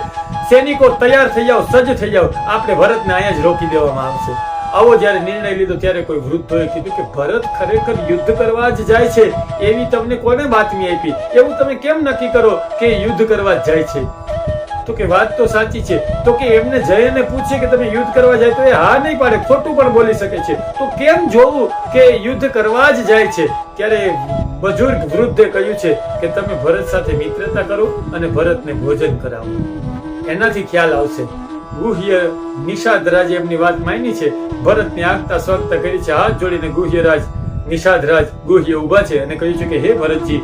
સૈનિકો તૈયાર થઈ જાઓ, સજ્જ થઈ જાઓ, આપણે ભરતને અહીંયા જ રોકી દેવામાં આવશે. આવો જ્યારે નિર્ણય લીધો ત્યારે કોઈ વૃદ્ધોએ કીધું કે ભરત ખરેખર યુદ્ધ કરવા જ જાય છે એવી તમને કોને બાતમી આપી? એવું તમે કેમ નક્કી કરો કે યુદ્ધ કરવા જ જાય છે? તો કે વાત તો સાચી છે. તો કે એમને જઈને પૂછે કે તમે યુદ્ધ કરવા જાય તો એ હા નહીં પાડે, ખોટું પણ બોલી શકે છે. તો કેમ જોવું કે યુદ્ધ કરવા જ જાય છે? ત્યારે બુજુર્ગ વૃદ્ધે કહ્યું છે કે તમે ભરત સાથે મિત્રતા કરો અને ભરતને ભોજન કરાવો, એનાથી ખ્યાલ આવશે. ગુહ્ય નિષાદ રાજે એમની વાત માની છે. ભરતને આગતા સ્વાગતા કરી છે. હાથ જોડીને ગુહ્ય રાજ નિષાદ રાજ ગુહ્ય ઉભા છે અને કહ્યું છે કે હે ભરતજી,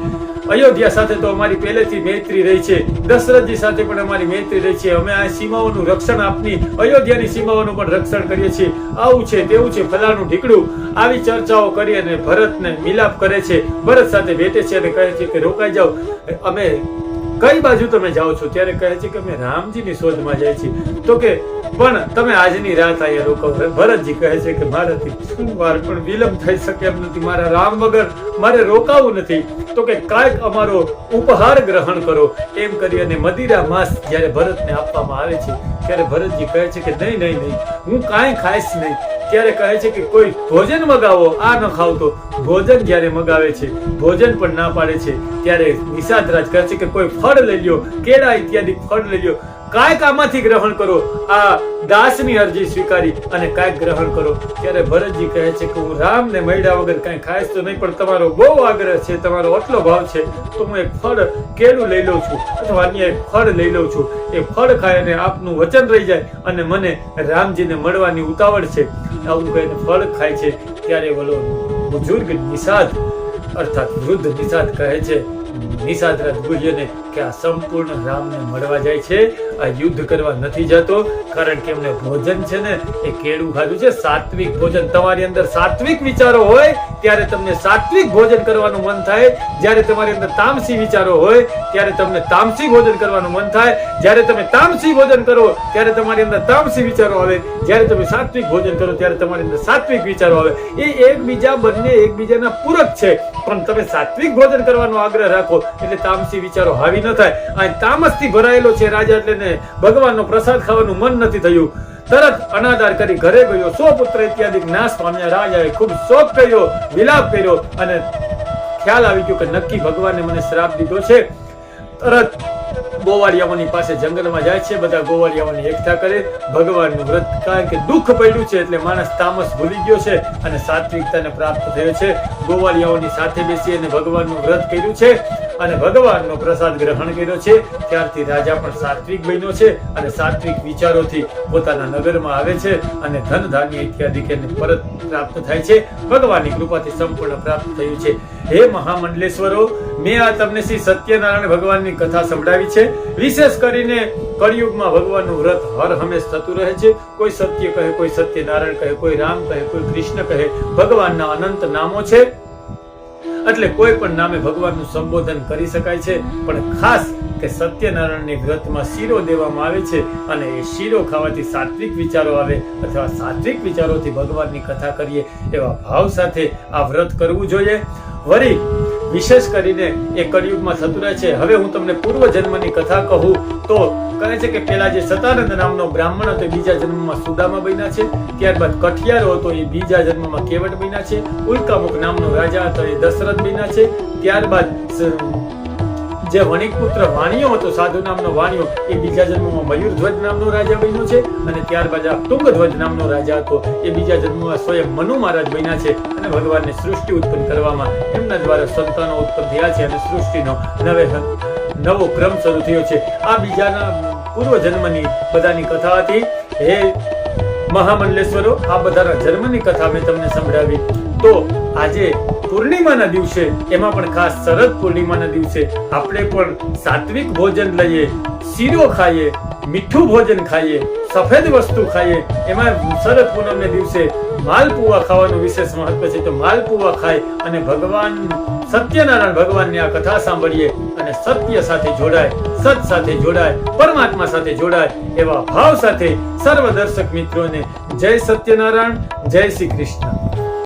અયોધ્યા સાથે તો અમારી પહેલેથી મૈત્રી રહી છે, દશરથજી સાથે પણ અમારી મૈત્રી રહી છે. અમે આ સીમાઓનું રક્ષણ આપની અયોધ્યાની સીમાઓનું પણ રક્ષણ કરીએ છીએ. આવું છે તેવું છે ફલાણું ઢીકડું આવી ચર્ચાઓ કરી અને ભરતને મિલાપ કરે છે. ભરત સાથે ભેટે છે અને કહે છે કે રોકાઈ જાઓ, અમે કઈ બાજુ તમે જાઓ છો? ત્યારે કહે છે કે અમે રામજીની શોધમાં જાય છીએ. તો કે પણ તમે આજની રાત અહીંયા રોકાવ. ભરતજી કહે છે કે મારાથી શું વાર પણ વિલંબ થઈ શકે એમ નથી, મારા રામ વગર મારે રોકાવું નથી. તો કે કાંઈક અમારો ઉપહાર ગ્રહણ કરો. એમ કરી અને મદિરા માંસ જ્યારે ભરતને આપવામાં આવે છે ત્યારે ભરતજી કહે છે કે નહીં નહીં નહીં, હું કાંઈ ખાઈશ નહીં. ત્યારે કહે છે કે કોઈ ભોજન મગાવો, આ ન ખાવ તો. ભોજન જ્યારે મગાવે છે, ભોજન પણ ના પાડે છે. ત્યારે નિષાદ રાજ કહે છે કે કોઈ ફળ લઈ લ્યો, કેળા ઇત્યાદિ ફળ લઈ લ્યો, કાંઈક આમાંથી ગ્રહણ કરો. આ દાસની અરજી સ્વીકારી અને કાંઈક ગ્રહણ કરો. ત્યારે ભરતજી કહે છે કે હું રામને મળ્યા વગર કાંઈ ખાઈશ તો નહીં, પણ તમારો બહુ આગ્રહ છે, તમારો આટલો ભાવ છે તો હું એક ફળ કેળું લઈ લઉં છું અથવા અન્ય એક ફળ લઈ લઉં છું. એ ફળ ખાય અને આપનું વચન રહી જાય અને મને રામજીને મળવાની ઉતાવળ છે. આવું કહીને ફળ ખાય છે. ત્યારે બોલો બુજુર્ગ નિષાદ અર્થાત વૃદ્ધ નિષાદ કહે છે નિષાદ રાજ ગુહ્યને કે આ સંપૂર્ણ રામને મળવા જાય છે, આ યુદ્ધ કરવા નથી જતો. કારણ કે એમને ભોજન છે ને એ કેળું ખાધું છે, સાત્વિક ભોજન. તમારી અંદર સાત્વિક વિચારો હોય ત્યારે તમને સાત્વિક ભોજન કરવાનું મન થાય. જ્યારે તમારી અંદર તામસી વિચારો હોય ત્યારે તમને તામસી ભોજન કરવાનું મન થાય. જ્યારે તમે તામસી ભોજન કરો ત્યારે તમારી અંદર તામસી વિચારો આવે. જ્યારે તમે સાત્વિક ભોજન કરો ત્યારે તમારી અંદર સાત્વિક વિચારો આવે. એ એકબીજા બંને એકબીજાના પૂરક છે. પણ તમે સાત્વિક ભોજન કરવાનો આગ્રહ રાખો એટલે તામસી વિચારો હાવી ન થાય. આ તામસથી ભરાયેલો છે રાજા, એટલે ભગવાનનો પ્રસાદ ખાવાનું મન નથી થયું. તરત અનાદાર કરી ઘરે ગયો. 100 પુત્ર ઇત્યાદિ નાશ પામ્યા. રાજાએ ખૂબ શોક કર્યો, વિલાપ કર્યો અને ખ્યાલ આવી ગયો કે નક્કી ભગવાને મને શ્રાપ દીધો છે. તરત ગોવાળિયાઓની પાસે જંગલમાં જાય છે. બધા ગોવાળિયાઓને એકઠા કરે. ભગવાનનું વ્રત, કારણ કે દુઃખ પડ્યું છે એટલે માણસ તામસ ભૂલી ગયો છે અને સાત્વિકતાને પ્રાપ્ત થયો છે. ગોવાળિયાઓની સાથે બેસી અને ભગવાનનું વ્રત કર્યું છે અને ભગવાનનો પ્રસાદ ગ્રહણ કર્યો છે. ત્યારથી રાજા પણ સાત્વિક બન્યો છે અને સાત્વિક વિચારોથી પોતાના નગરમાં આવે છે અને ધન ધાન્ય ઇત્યાદિ પરત પ્રાપ્ત થાય છે. ભગવાનની કૃપાથી સંપૂર્ણ પ્રાપ્ત થયું છે. હે મહામંડલેશ્વરો, મેં આ તમને શ્રી સત્યનારાયણ ભગવાનની કથા સંભળાવી છે. વિશેષ કરીને કળિયુગમાં ભગવાનનું વ્રત હર હંમેશ થતું રહે છે. કોઈ સત્ય કહે, કોઈ સત્યનારાયણ કહે, કોઈ રામ કહે, કોઈ કૃષ્ણ કહે. ભગવાનના અનંત નામો છે એટલે કોઈ પણ નામે ભગવાનનું સંબોધન કરી શકાય છે. પણ ખાસ કે સત્યનારાયણની વ્રતમાં શીરો દેવામાં આવે છે અને એ શીરો ખાવાથી સાત્વિક વિચારો આવે અથવા સાત્વિક વિચારોથી ભગવાનની કથા કરીએ એવા ભાવ સાથે આ વ્રત કરવું જોઈએ. વળી વિશેષ કરીને એ કળિયુગમાં થતું રહે છે. હવે હું તમને પૂર્વ જન્મની કથા કહું તો કહે છે કે પેલા જે સતાનંદ નામનો બ્રાહ્મણ હતો એ બીજા જન્મમાં સુદામા બન્યા છે. ત્યારબાદ કઠિયારો હતો એ બીજા જન્મમાં કેવટ બન્યા છે. ઉલ્કામુખ નામનો રાજા હતો એ દશરથ બન્યા છે. ત્યારબાદ જે વણિકપુત્ર વાણિયો હતો, સાધુ નામનો વાણિયો, એ બીજા જન્મમાં મયુરધ્વજ નામનો રાજા બન્યો છે. અને ત્યારબાદ આ તુંગધ્વજ નામનો રાજા હતો એ બીજા જન્મમાં સ્વયં મનુ મહારાજ બન્યા છે. અને ભગવાનને સૃષ્ટિ ઉત્પન્ન કરવામાં એમના દ્વારા સંતાનો ઉત્પન્ન થયા છે અને સૃષ્ટિનો નવો ક્રમ શરૂ થયો છે. આ બીજાના પૂર્વ જન્મની બધાની કથા હતી. હે મહામંડલેશ્વરો, આ બધાના જન્મની કથા મેં તમને સંભળાવી. તો આજે પૂર્ણિમાના દિવસે, એમાં પણ ખાસ શરદ પૂર્ણિમાના દિવસે આપણે પણ સાત્વિક ભોજન લઈએ, શીરો ખાઈએ, મીઠું ભોજન ખાઈએ, સફેદ વસ્તુ ખાઈએ. એમાં શરદ પૂનમને દિવસે માલપુવા ખાવાનું વિશેષ મહત્વ છે. તો માલપુવા ખાય અને ભગવાન સત્યનારાયણ ભગવાનની આ કથા સાંભળીએ અને સત્ય સાથે જોડાય, સત સાથે જોડાય, પરમાત્મા સાથે જોડાય એવા ભાવ સાથે સર્વ દર્શક મિત્રોને જય સત્યનારાયણ, જય શ્રી કૃષ્ણ.